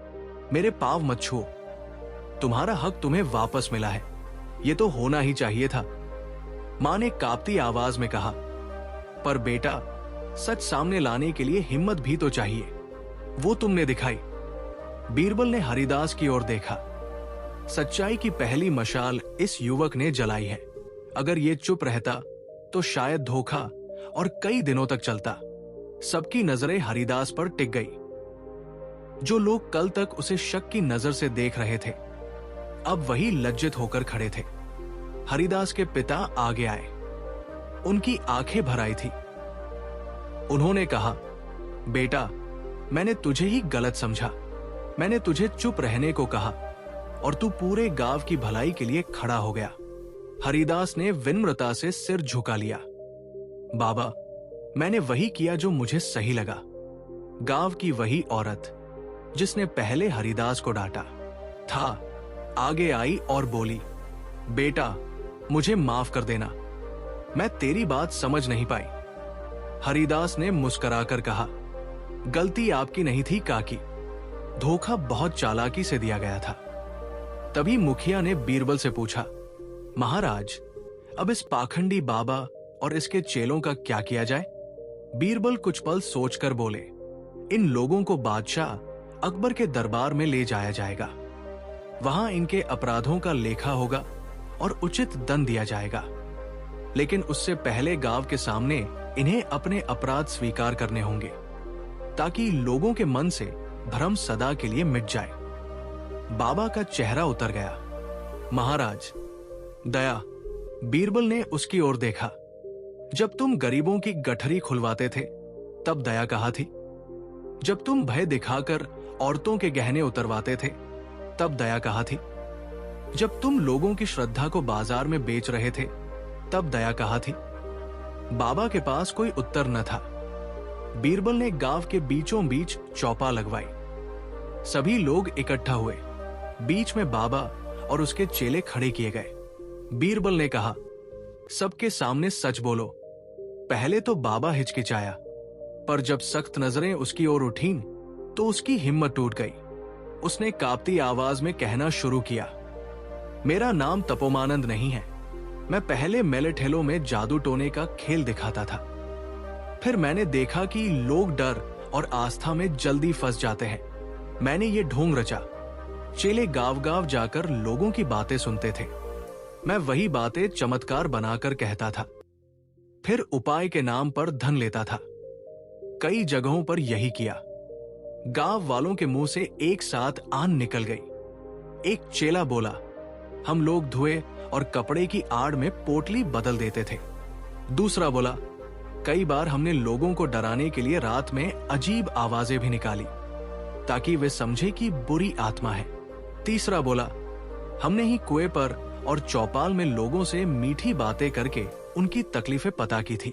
मेरे पांव मत छुओ। तुम्हारा हक तुम्हें वापस मिला है, ये तो होना ही चाहिए था। माँ ने कांपती आवाज में कहा, पर बेटा, सच सामने लाने के लिए हिम्मत भी तो चाहिए। वो तुमने दिखाई। बीरबल ने हरिदास की ओर देखा। सच्चाई की पहली मशाल इस युवक ने जलाई है। अगर ये चुप रहता तो शायद धोखा और कई दिनों तक चलता। सबकी नजरें हरिदास पर टिक गई। जो लोग कल तक उसे शक की नजर से देख रहे थे, अब वही लज्जित होकर खड़े थे। हरिदास के पिता आगे आए। उनकी आंखें भर आई थी। उन्होंने कहा, बेटा, मैंने तुझे ही गलत समझा। मैंने तुझे चुप रहने को कहा और तू पूरे गांव की भलाई के लिए खड़ा हो गया। हरिदास ने विनम्रता से सिर झुका लिया। बाबा, मैंने वही किया जो मुझे सही लगा। गांव की वही औरत जिसने पहले हरिदास को डांटा था आगे आई और बोली, बेटा, मुझे माफ कर देना, मैं तेरी बात समझ नहीं पाई। हरिदास ने मुस्कुराकर कहा, गलती आपकी नहीं थी काकी, धोखा बहुत चालाकी से दिया गया था। तभी मुखिया ने बीरबल से पूछा, महाराज, अब इस पाखंडी बाबा और इसके चेलों का क्या किया जाए? बीरबल कुछ पल सोचकर बोले, इन लोगों को बादशाह अकबर के दरबार में ले जाया जाएगा। वहां इनके अपराधों का लेखा होगा और उचित दंड दिया जाएगा। लेकिन उससे पहले गांव के सामने इन्हें अपने अपराध स्वीकार करने होंगे, ताकि लोगों के मन से भ्रम सदा के लिए मिट जाए। बाबा का चेहरा उतर गया। महाराज, दया। बीरबल ने उसकी ओर देखा। जब तुम गरीबों की गठरी खुलवाते थे तब दया कहा थी। जब तुम भय दिखाकर औरतों के गहने उतरवाते थे तब दया कहा थी। जब तुम लोगों की श्रद्धा को बाजार में बेच रहे थे तब दया कहा थी। बाबा के पास कोई उत्तर न था। बीरबल ने गांव के बीचों बीच चौपा लगवाई। सभी लोग इकट्ठा हुए। बीच में बाबा और उसके चेले खड़े किए गए। बीरबल ने कहा, सबके सामने सच बोलो। पहले तो बाबा हिचकिचाया, पर जब सख्त नजरें उसकी ओर उठीं तो उसकी हिम्मत टूट गई। उसने कांपती आवाज में कहना शुरू किया, मेरा नाम तपोमानंद नहीं है। मैं पहले मेले ठेलों में जादू टोने का खेल दिखाता था। फिर मैंने देखा कि लोग डर और आस्था में जल्दी फंस जाते हैं। मैंने ये ढोंग रचा। चेले गांव गांव जाकर लोगों की बातें सुनते थे। मैं वही बातें चमत्कार बनाकर कहता था। फिर उपाय के नाम पर धन लेता था। कई जगहों पर यही किया। गांव वालों के मुंह से एक साथ आन निकल गई। एक चेला बोला, हम लोग धुएं और कपड़े की आड़ में पोटली बदल देते थे। दूसरा बोला, कई बार हमने लोगों को डराने के लिए रात में अजीब आवाजें भी निकाली ताकि वे समझे कि बुरी आत्मा है। तीसरा बोला, हमने ही कुएं पर और चौपाल में लोगों से मीठी बातें करके उनकी तकलीफें पता की थी।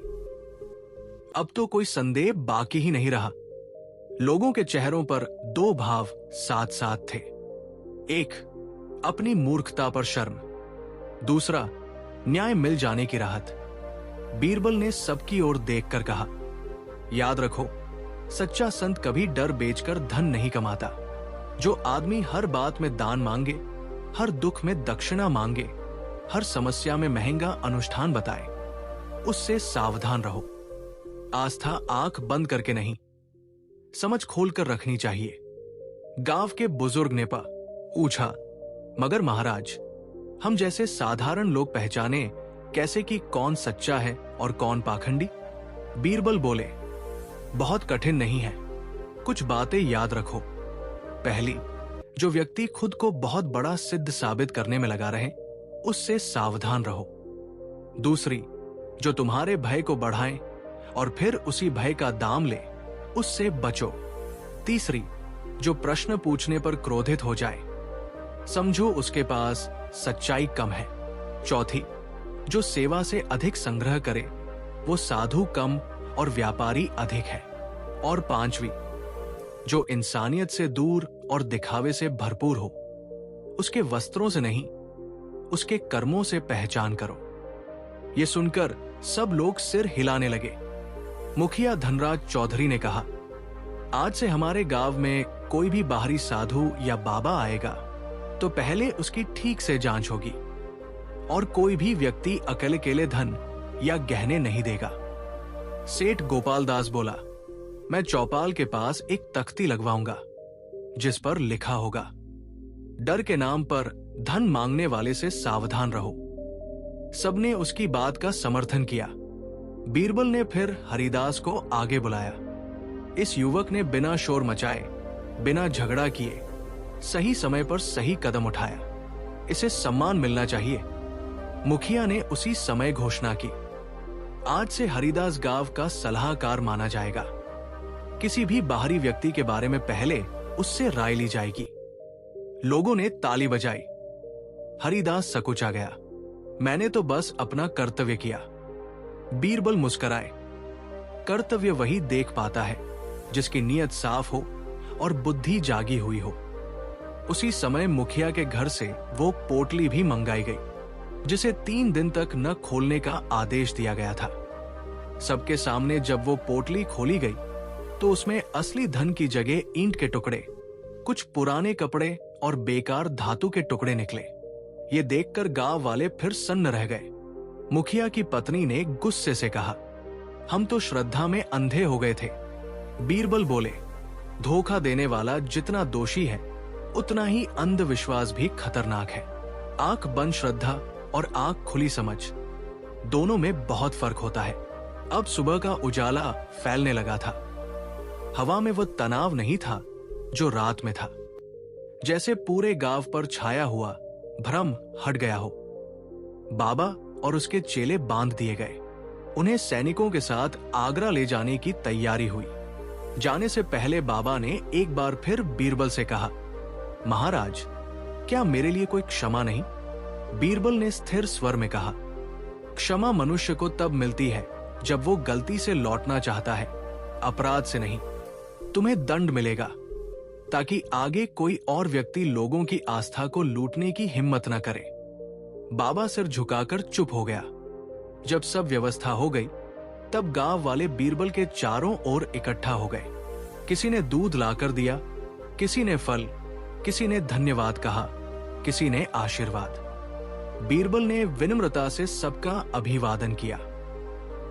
अब तो कोई संदेह बाकी ही नहीं रहा। लोगों के चेहरों पर दो भाव साथ साथ थे। एक, अपनी मूर्खता पर शर्म। दूसरा, न्याय मिल जाने की राहत। बीरबल ने सबकी ओर देखकर कहा, याद रखो, सच्चा संत कभी डर बेचकर धन नहीं कमाता। जो आदमी हर बात में दान मांगे, हर दुख में दक्षिणा मांगे, हर समस्या में महंगा अनुष्ठान बताए, उससे सावधान रहो। आस्था आंख बंद करके नहीं, समझ खोलकर रखनी चाहिए। गांव के बुजुर्ग ने पूछा, मगर महाराज, हम जैसे साधारण लोग पहचाने कैसे कि कौन सच्चा है और कौन पाखंडी? बीरबल बोले, बहुत कठिन नहीं है। कुछ बातें याद रखो। पहली, जो व्यक्ति खुद को बहुत बड़ा सिद्ध साबित करने में लगा रहे, उससे सावधान रहो। दूसरी, जो तुम्हारे भय को बढ़ाए और फिर उसी भय का दाम ले, उससे बचो। तीसरी, जो प्रश्न पूछने पर क्रोधित हो जाए, समझो उसके पास सच्चाई कम है। चौथी, जो सेवा से अधिक संग्रह करे, वो साधु कम और व्यापारी अधिक है। और पांचवी, जो इंसानियत से दूर और दिखावे से भरपूर हो, उसके वस्त्रों से नहीं, उसके कर्मों से पहचान करो। ये सुनकर सब लोग सिर हिलाने लगे। मुखिया धनराज चौधरी ने कहा, आज से हमारे गांव में कोई भी बाहरी साधु या बाबा आएगा तो पहले उसकी ठीक से जांच होगी और कोई भी व्यक्ति अकेले अकेले धन या गहने नहीं देगा। सेठ गोपाल दास बोला, मैं चौपाल के पास एक तख्ती लगवाऊंगा। जिस पर लिखा होगा, डर के नाम पर धन मांगने वाले से सावधान रहो। सबने उसकी बात का समर्थन किया। बीरबल ने फिर हरिदास को आगे बुलाया। इस युवक ने बिना शोर मचाए, बिना झगड़ा किए, सही समय पर सही कदम उठाया। इसे सम्मान मिलना चाहिए। मुखिया ने उसी समय घोषणा की, आज से हरिदास गांव का सलाहकार माना जाएगा। किसी भी बाहरी व्यक्ति के बारे में पहले उससे राय ली जाएगी। लोगों ने ताली बजाई। हरिदास सकुचा गया। मैंने तो बस अपना कर्तव्य किया। बीरबल मुस्कुराए। कर्तव्य वही देख पाता है जिसकी नीयत साफ हो और बुद्धि जागी हुई हो। उसी समय मुखिया के घर से वो पोटली भी मंगाई गई, जिसे 3 दिन तक न खोलने का आदेश दिया गया था। सबके सामने जब वो पोटली खोली गई तो उसमें असली धन की जगह ईंट के टुकड़े, कुछ पुराने कपड़े और बेकार धातु के टुकड़े निकले। ये देखकर गांव वाले फिर सन्न रह गए। मुखिया की पत्नी ने गुस्से से कहा, हम तो श्रद्धा में अंधे हो गए थे। बीरबल बोले, धोखा देने वाला जितना दोषी है उतना ही अंधविश्वास भी खतरनाक है। आंख बंद श्रद्धा और आंख खुली समझ, दोनों में बहुत फर्क होता है। अब सुबह का उजाला फैलने लगा था। हवा में वो तनाव नहीं था जो रात में था। जैसे पूरे गांव पर छाया हुआ भ्रम हट गया हो। बाबा और उसके चेले बांध दिए गए। उन्हें सैनिकों के साथ आगरा ले जाने की तैयारी हुई। जाने से पहले बाबा ने एक बार फिर बीरबल से कहा, महाराज, क्या मेरे लिए कोई क्षमा नहीं? बीरबल ने स्थिर स्वर में कहा, क्षमा मनुष्य को तब मिलती है जब वो गलती से लौटना चाहता है, अपराध से नहीं। तुम्हें दंड मिलेगा ताकि आगे कोई और व्यक्ति लोगों की आस्था को लूटने की हिम्मत न करे। बाबा सिर झुकाकर चुप हो गया। जब सब व्यवस्था हो गई तब गांव वाले बीरबल के चारों ओर इकट्ठा हो गए। किसी ने दूध लाकर दिया, किसी ने फल, किसी ने धन्यवाद कहा, किसी ने आशीर्वाद। बीरबल ने विनम्रता से सबका अभिवादन किया।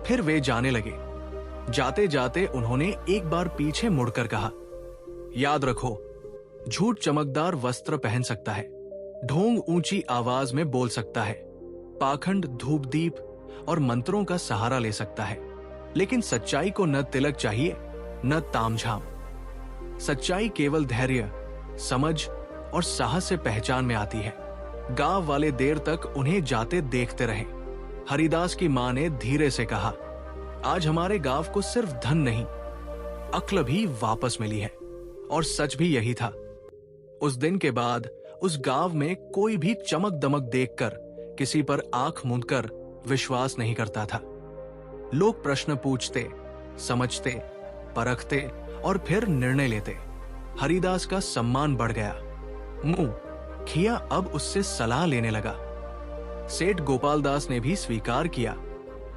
फिर वे जाने लगे। जाते जाते उन्होंने एक बार पीछे मुड़कर कहा, याद रखो, झूठ चमकदार वस्त्र पहन सकता है, ढोंग ऊंची आवाज में बोल सकता है, पाखंड धूप दीप और मंत्रों का सहारा ले सकता है, लेकिन सच्चाई को न तिलक चाहिए न तामझाम। सच्चाई केवल धैर्य, समझ और साहस से पहचान में आती है। गांव वाले देर तक उन्हें जाते देखते रहे। हरिदास की मां ने धीरे से कहा, आज हमारे गांव को सिर्फ धन नहीं, अक्ल भी वापस मिली है। और सच भी यही था। उस दिन के बाद उस गांव में कोई भी चमक दमक देखकर किसी पर आंख मूंदकर विश्वास नहीं करता था। लोग प्रश्न पूछते, समझते, परखते और फिर निर्णय लेते। हरिदास का सम्मान बढ़ गया। मुखिया अब उससे सलाह लेने लगा। सेठ गोपाल दास ने भी स्वीकार किया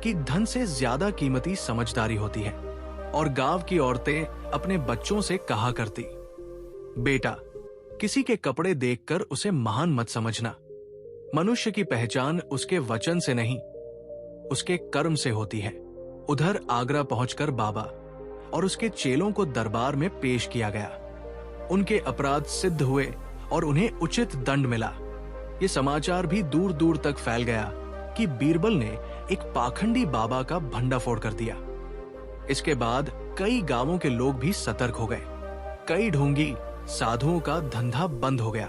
कि धन से ज्यादा कीमती समझदारी होती है। और गांव की औरतें अपने बच्चों से कहा करती, बेटा, किसी के कपड़े देखकर उसे महान मत समझना। मनुष्य की पहचान उसके वचन से नहीं, उसके कर्म से होती है। उधर आगरा पहुंचकर बाबा और उसके चेलों को दरबार में पेश किया गया। उनके अपराध सिद्ध हुए और उन्हें उचित दंड मिला। ये समाचार भी दूर दूर तक फैल गया कि बीरबल ने एक पाखंडी बाबा का भंडाफोड़ कर दिया। इसके बाद कई गांवों के लोग भी सतर्क हो गए। कई ढोंगी साधुओं का धंधा बंद हो गया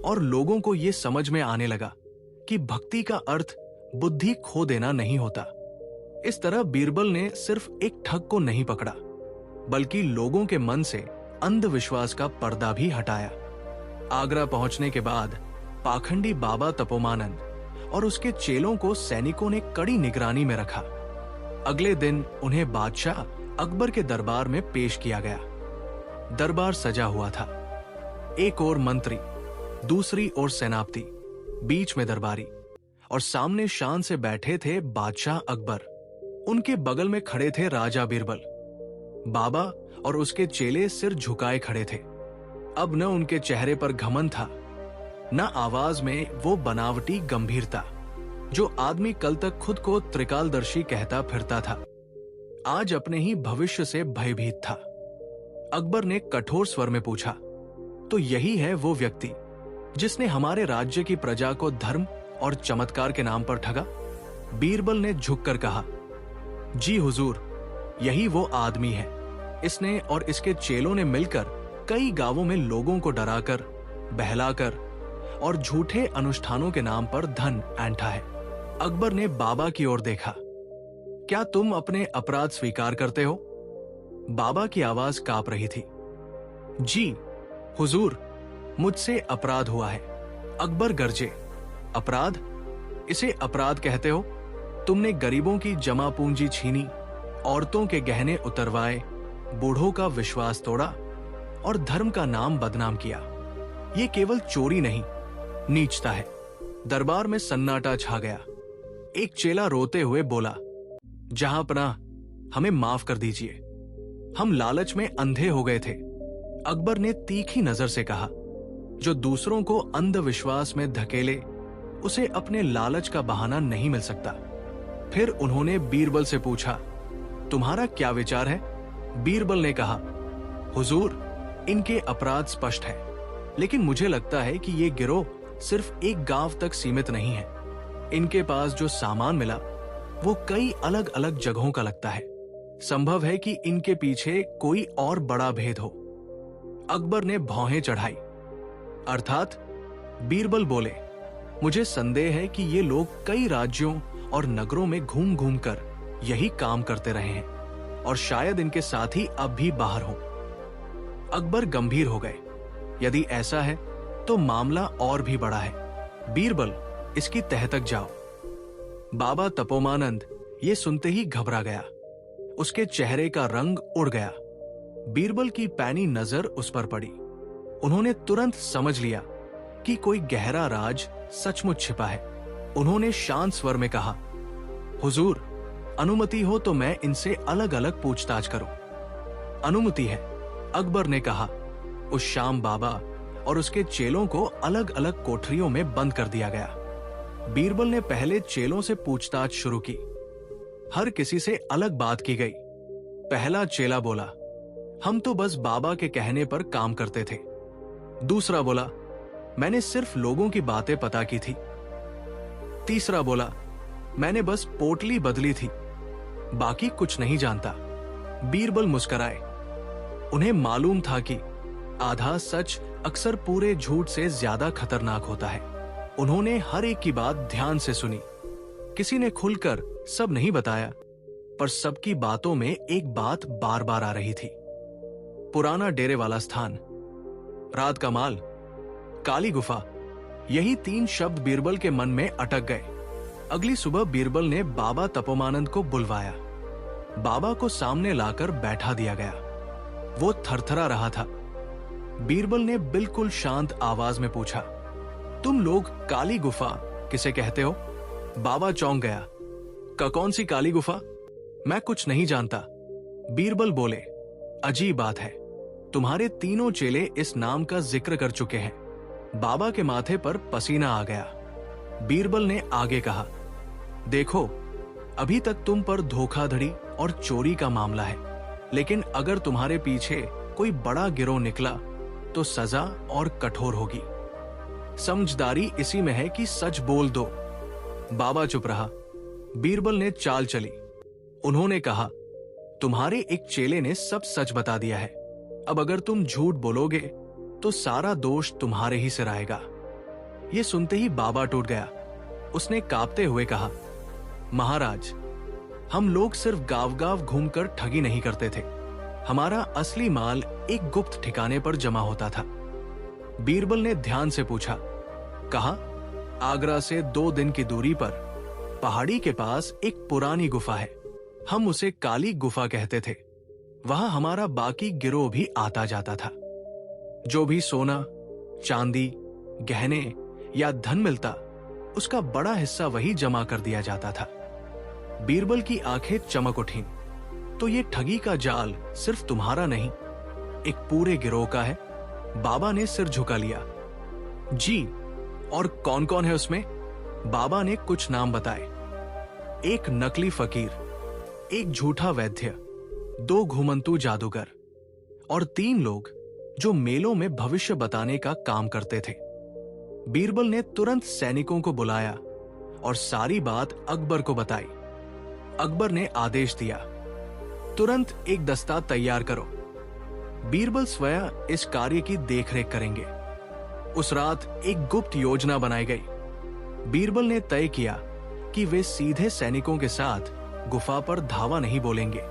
और लोगों को यह समझ में आने लगा कि भक्ति का अर्थ बुद्धि खो देना नहीं होता। इस तरह बीरबल ने सिर्फ एक ठग को नहीं पकड़ा, बल्कि लोगों के मन से अंधविश्वास का पर्दा भी हटाया। आगरा पहुंचने के बाद पाखंडी बाबा तपोमानंद और उसके चेलों को सैनिकों ने कड़ी निगरानी में रखा। अगले दिन उन्हें बादशाह अकबर के दरबार में पेश किया गया। दरबार सजा हुआ था। एक ओर मंत्री, दूसरी ओर सेनापति, बीच में दरबारी और सामने शान से बैठे थे बादशाह अकबर। उनके बगल में खड़े थे राजा बीरबल। बाबा और उसके चेले सिर झुकाए खड़े थे। अब न उनके चेहरे पर घमंड था, न आवाज में वो बनावटी गंभीरता जो आदमी कल तक खुद को त्रिकालदर्शी कहता फिरता था, आज अपने ही भविष्य से भयभीत था। अकबर ने कठोर स्वर में पूछा, तो यही है वो व्यक्ति जिसने हमारे राज्य की प्रजा को धर्म और चमत्कार के नाम पर ठगा। बीरबल ने झुककर कहा, जी हुजूर, यही वो आदमी है। इसने और इसके चेलों ने मिलकर कई गांवों में लोगों को डराकर, बहलाकर और झूठे अनुष्ठानों के नाम पर धन ऐंठा है। अकबर ने बाबा की ओर देखा। क्या तुम अपने अपराध स्वीकार करते हो? बाबा की आवाज कांप रही थी। जी हुजूर, मुझसे अपराध हुआ है। अकबर गरजे, अपराध? इसे अपराध कहते हो? तुमने गरीबों की जमा पूंजी छीनी, औरतों के गहने उतरवाए, बूढ़ों का विश्वास तोड़ा और धर्म का नाम बदनाम किया। ये केवल चोरी नहीं, नीचता है। दरबार में सन्नाटा छा गया। एक चेला रोते हुए बोला, जहां पनाह, हमें माफ कर दीजिए, हम लालच में अंधे हो गए थे। अकबर ने तीखी नजर से कहा, जो दूसरों को अंधविश्वास में धकेले उसे अपने लालच का बहाना नहीं मिल सकता। फिर उन्होंने बीरबल से पूछा, तुम्हारा क्या विचार है? बीरबल ने कहा, हुजूर, इनके अपराध स्पष्ट है, लेकिन मुझे लगता है कि ये गिरोह सिर्फ एक गांव तक सीमित नहीं है। इनके पास जो सामान मिला वो कई अलग अलग जगहों का लगता है। संभव है कि इनके पीछे कोई और बड़ा भेद हो। अकबर ने भौहें चढ़ाई। अर्थात? बीरबल बोले, मुझे संदेह है कि ये लोग कई राज्यों और नगरों में घूम घूम कर यही काम करते रहे हैं और शायद इनके साथी अब भी बाहर हों। अकबर गंभीर हो गए। यदि ऐसा है तो मामला और भी बड़ा है। बीरबल, इसकी तह तक जाओ। बाबा तपोमानंद ये सुनते ही घबरा गया। उसके चेहरे का रंग उड़ गया। बीरबल की पैनी नजर उस पर पड़ी। उन्होंने तुरंत समझ लिया कि कोई गहरा राज सचमुच छिपा है। उन्होंने शांत स्वर में कहा, हुजूर, अनुमति हो तो मैं इनसे अलग अलग पूछताछ करूं। अनुमति है, अकबर ने कहा। उस शाम बाबा और उसके चेलों को अलग अलग कोठरियों में बंद कर दिया गया। बीरबल ने पहले चेलों से पूछताछ शुरू की। हर किसी से अलग बात की गई। पहला चेला बोला, हम तो बस बाबा के कहने पर काम करते थे। दूसरा बोला, मैंने सिर्फ लोगों की बातें पता की थी। तीसरा बोला, मैंने बस पोटली बदली थी, बाकी कुछ नहीं जानता। बीरबल मुस्कुराए। उन्हें मालूम था कि आधा सच अक्सर पूरे झूठ से ज्यादा खतरनाक होता है। उन्होंने हर एक की बात ध्यान से सुनी। किसी ने खुलकर सब नहीं बताया, पर सबकी बातों में एक बात बार बार आ रही थी। पुराना डेरे वाला स्थान, रात का माल, काली गुफा, यही तीन शब्द बीरबल के मन में अटक गए। अगली सुबह बीरबल ने बाबा तपोमानंद को बुलवाया। बाबा को सामने लाकर बैठा दिया गया। वो थरथरा रहा था। बीरबल ने बिल्कुल शांत आवाज में पूछा, तुम लोग काली गुफा किसे कहते हो? बाबा चौंक गया। कौन सी काली गुफा? मैं कुछ नहीं जानता। बीरबल बोले, अजीब बात है, तुम्हारे तीनों चेले इस नाम का जिक्र कर चुके हैं। बाबा के माथे पर पसीना आ गया। बीरबल ने आगे कहा, देखो, अभी तक तुम पर धोखाधड़ी और चोरी का मामला है, लेकिन अगर तुम्हारे पीछे कोई बड़ा गिरोह निकला तो सजा और कठोर होगी। समझदारी इसी में है कि सच बोल दो। बाबा चुप रहा। बीरबल ने चाल चली। उन्होंने कहा, तुम्हारे एक चेले ने सब सच बता दिया है। अब अगर तुम झूठ बोलोगे तो सारा दोष तुम्हारे ही सिर आएगा। ये सुनते ही बाबा टूट गया। उसने कांपते हुए कहा, महाराज, हम लोग सिर्फ गांव गांव घूमकर ठगी नहीं करते थे। हमारा असली माल एक गुप्त ठिकाने पर जमा होता था। बीरबल ने ध्यान से पूछा, कहा, आगरा से 2 दिन की दूरी पर पहाड़ी के पास एक पुरानी गुफा है। हम उसे काली गुफा कहते थे। वहां हमारा बाकी गिरोह भी आता जाता था। जो भी सोना, चांदी, गहने या धन मिलता, उसका बड़ा हिस्सा वही जमा कर दिया जाता था। बीरबल की आंखें चमक उठीं। तो ये ठगी का जाल सिर्फ तुम्हारा नहीं, एक पूरे गिरोह का है। बाबा ने सिर झुका लिया। जी, और कौन कौन है उसमें? बाबा ने कुछ नाम बताए। एक नकली फकीर, एक झूठा वैद्य, 2 घुमंतू जादूगर और 3 लोग जो मेलों में भविष्य बताने का काम करते थे। बीरबल ने तुरंत सैनिकों को बुलाया और सारी बात अकबर को बताई। अकबर ने आदेश दिया, तुरंत एक दस्ता तैयार करो। बीरबल स्वयं इस कार्य की देखरेख करेंगे। उस रात एक गुप्त योजना बनाई गई। बीरबल ने तय किया कि वे सीधे सैनिकों के साथ गुफा पर धावा नहीं बोलेंगे,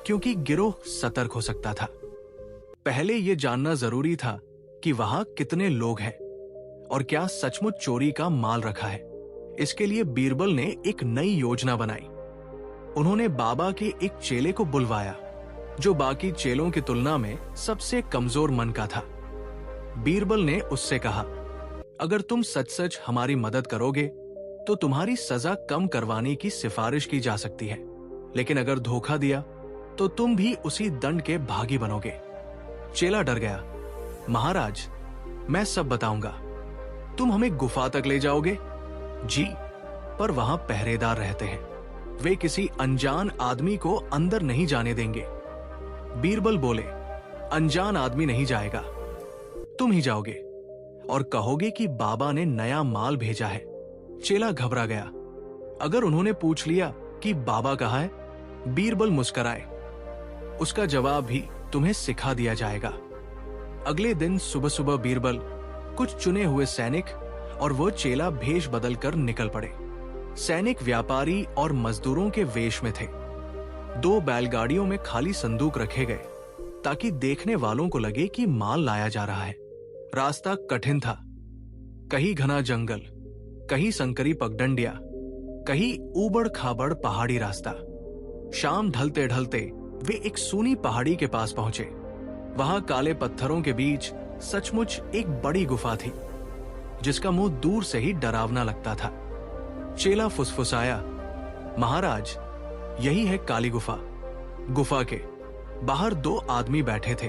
क्योंकि गिरोह सतर्क हो सकता था। पहले यह जानना जरूरी था कि वहां कितने लोग हैं और क्या सचमुच चोरी का माल रखा है। इसके लिए बीरबल ने एक नई योजना बनाई। उन्होंने बाबा के एक चेले को बुलवाया, जो बाकी चेलों की तुलना में सबसे कमजोर मन का था। बीरबल ने उससे कहा, अगर तुम सच सच हमारी मदद करोगे तो तुम्हारी सजा कम करवाने की सिफारिश की जा सकती है, लेकिन अगर धोखा दिया तो तुम भी उसी दंड के भागी बनोगे। चेला डर गया, महाराज, मैं सब बताऊंगा। तुम हमें गुफा तक ले जाओगे? जी, पर वहां पहरेदार रहते हैं। वे किसी अनजान आदमी को अंदर नहीं जाने देंगे। बीरबल बोले, अनजान आदमी नहीं जाएगा, तुम ही जाओगे और कहोगे कि बाबा ने नया माल भेजा है। चेला घबरा गया। अगर उन्होंने पूछ लिया कि बाबा कहाँ है? बीरबल मुस्कुराए, उसका जवाब भी तुम्हें सिखा दिया जाएगा। अगले दिन सुबह सुबह बीरबल, कुछ चुने हुए सैनिक और वो चेला भेष बदल कर निकल पड़े। सैनिक व्यापारी और मजदूरों के वेश में थे। 2 बैलगाड़ियों में खाली संदूक रखे गए ताकि देखने वालों को लगे कि माल लाया जा रहा है। रास्ता कठिन था, कहीं घना जंगल, कहीं संकरी पगडंडिया, कहीं ऊबड़ खाबड़ पहाड़ी रास्ता। शाम ढलते ढलते वे एक सूनी पहाड़ी के पास पहुंचे। वहां काले पत्थरों के बीच सचमुच एक बड़ी गुफा थी, जिसका मुंह दूर से ही डरावना लगता था। चेला फुसफुसाया, महाराज, यही है काली गुफा। गुफा के बाहर 2 आदमी बैठे थे।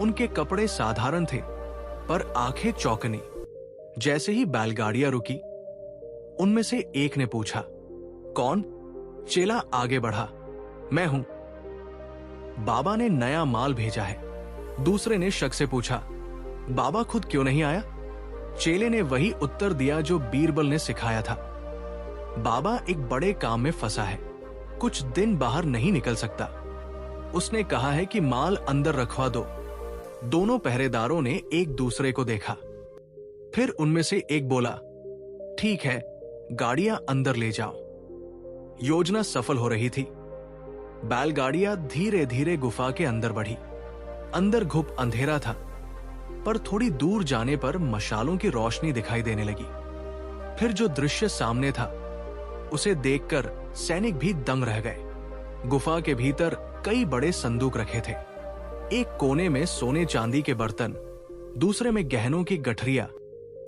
उनके कपड़े साधारण थे, पर आंखें चौकनी। जैसे ही बैलगाड़ियां रुकी, उनमें से एक ने पूछा, कौन? चेला आगे बढ़ा, मैं हूं। बाबा ने नया माल भेजा है। दूसरे ने शक से पूछा, बाबा खुद क्यों नहीं आया? चेले ने वही उत्तर दिया जो बीरबल ने सिखाया था। बाबा एक बड़े काम में फंसा है, कुछ दिन बाहर नहीं निकल सकता। उसने कहा है कि माल अंदर रखवा दो। दोनों पहरेदारों ने एक दूसरे को देखा। फिर उनमें से एक बोला, ठीक है, गाड़ियां अंदर ले जाओ। योजना सफल हो रही थी। बैलगाड़ियां धीरे धीरे गुफा के अंदर बढ़ी। अंदर घुप अंधेरा था, पर थोड़ी दूर जाने पर मशालों की रोशनी दिखाई देने लगी। फिर जो दृश्य सामने था, उसे देखकर सैनिक भी दंग रह गए। गुफा के भीतर कई बड़े संदूक रखे थे। एक कोने में सोने चांदी के बर्तन, दूसरे में गहनों की गठरिया,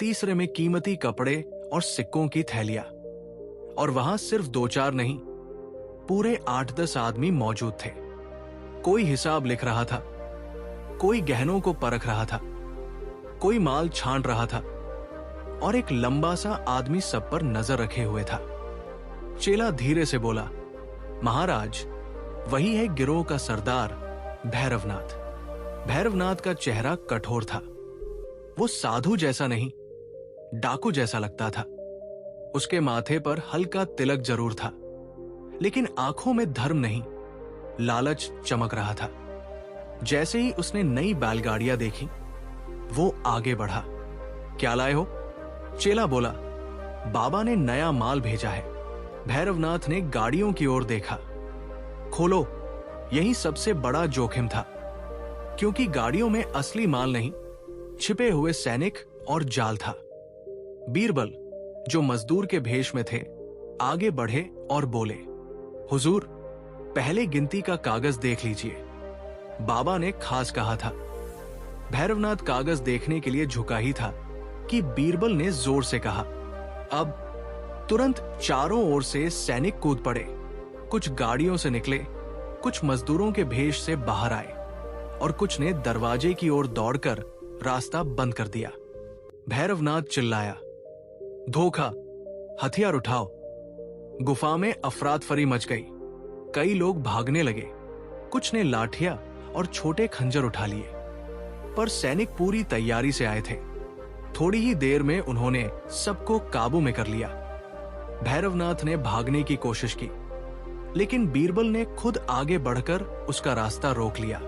तीसरे में कीमती कपड़े और सिक्कों की थैलियां। और वहां सिर्फ 2-4 नहीं, पूरे 8-10 आदमी मौजूद थे। कोई हिसाब लिख रहा था, कोई गहनों को परख रहा था, कोई माल छांट रहा था, और एक लंबा सा आदमी सब पर नजर रखे हुए था। चेला धीरे से बोला, महाराज, वही है गिरोह का सरदार भैरवनाथ। भैरवनाथ का चेहरा कठोर था। वो साधु जैसा नहीं, डाकू जैसा लगता था। उसके माथे पर हल्का तिलक जरूर था, लेकिन आंखों में धर्म नहीं, लालच चमक रहा था। जैसे ही उसने नई बैलगाड़ियां देखी, वो आगे बढ़ा। क्या लाए हो? चेला बोला, बाबा ने नया माल भेजा है। भैरवनाथ ने गाड़ियों की ओर देखा। खोलो, यही सबसे बड़ा जोखिम था, क्योंकि गाड़ियों में असली माल नहीं, छिपे हुए सैनिक और जाल था। बीरबल, जो मजदूर के भेष में थे, आगे बढ़े और बोले, हुजूर, पहले गिनती का कागज देख लीजिए। बाबा ने खास कहा था। भैरवनाथ कागज देखने के लिए झुका ही था कि बीरबल ने जोर से कहा, अब। तुरंत चारों ओर से सैनिक कूद पड़े। कुछ गाड़ियों से निकले, कुछ मजदूरों के भेष से बाहर आए और कुछ ने दरवाजे की ओर दौड़कर रास्ता बंद कर दिया। भैरवनाथ चिल्लाया, धोखा, हथियार उठाओ। गुफा में अफरातफरी मच गई। कई लोग भागने लगे। कुछ ने लाठियां और छोटे खंजर उठा लिए। पर सैनिक पूरी तैयारी से आए थे। थोड़ी ही देर में उन्होंने सबको काबू में कर लिया। भैरवनाथ ने भागने की कोशिश की, लेकिन बीरबल ने खुद आगे बढ़कर उसका रास्ता रोक लिया।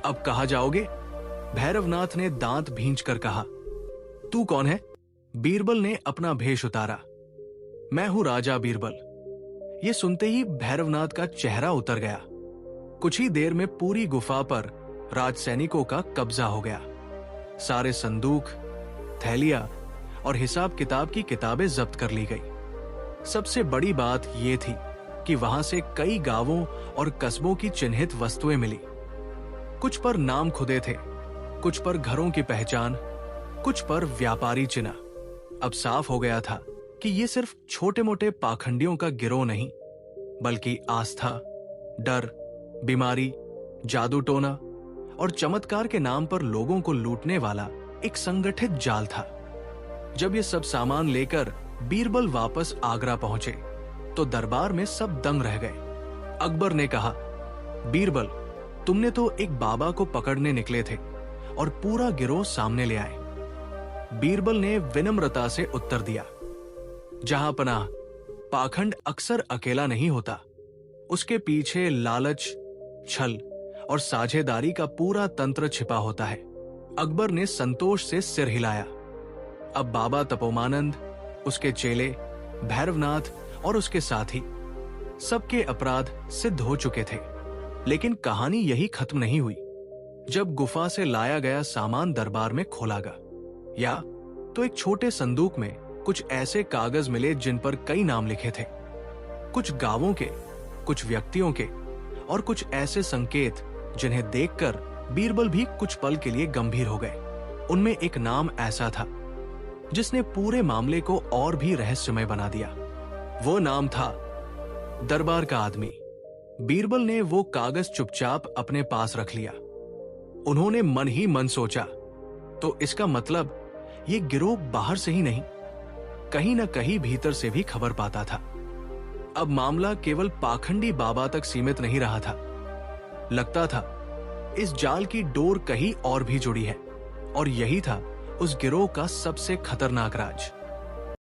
अब कहाँ जाओगे? भैरवनाथ ने दांत भींचकर कहा। तू कौन है? बीरबल ने अपना भेष उतारा। मैं हूं राजा बीरबल। ये सुनते ही भैरवनाथ का चेहरा उतर गया। कुछ ही देर में पूरी गुफा पर राजसैनिकों का कब्जा हो गया। सारे संदूक, थैलियां और हिसाब किताब की किताबें जब्त कर ली गई। सबसे बड़ी बात यह थी कि वहां से कई गांवों और कस्बों की चिन्हित वस्तुएं मिली। कुछ पर नाम खुदे थे, कुछ पर घरों की पहचान, कुछ पर व्यापारी चिन्ह। अब साफ हो गया था कि ये सिर्फ छोटे मोटे पाखंडियों का गिरोह नहीं, बल्कि आस्था, डर, बीमारी, जादू टोना और चमत्कार के नाम पर लोगों को लूटने वाला एक संगठित जाल था। जब ये सब सामान लेकर बीरबल वापस आगरा पहुंचे तो दरबार में सब दंग रह गए। अकबर ने कहा, बीरबल, तुमने तो एक बाबा को पकड़ने निकले थे और पूरा गिरोह सामने ले आए। बीरबल ने विनम्रता से उत्तर दिया, जहां पनाह, पाखंड अक्सर अकेला नहीं होता। उसके पीछे लालच, छल और साझेदारी का पूरा तंत्र छिपा होता है। अकबर ने संतोष से सिर हिलाया। अब बाबा तपोमानंद, उसके चेले, भैरवनाथ और उसके साथी, सबके अपराध सिद्ध हो चुके थे। लेकिन कहानी यही खत्म नहीं हुई। जब गुफा से लाया गया सामान दरबार में खोला गया, या तो एक छोटे संदूक में कुछ ऐसे कागज मिले जिन पर कई नाम लिखे थे। कुछ गांवों के, कुछ व्यक्तियों के और कुछ ऐसे संकेत जिन्हें देखकर बीरबल भी कुछ पल के लिए गंभीर हो गए। उनमें एक नाम ऐसा था जिसने पूरे मामले को और भी रहस्यमय बना दिया। वो नाम था दरबार का आदमी। बीरबल ने वो कागज चुपचाप अपने पास रख लिया। उन्होंने मन ही मन सोचा, तो इसका मतलब ये गिरोह बाहर से ही नहीं, कहीं ना कहीं भीतर से भी खबर पाता था। अब मामला केवल पाखंडी बाबा तक सीमित नहीं रहा था। लगता था इस जाल की डोर कहीं और भी जुड़ी है, और यही था उस गिरोह का सबसे खतरनाक राज।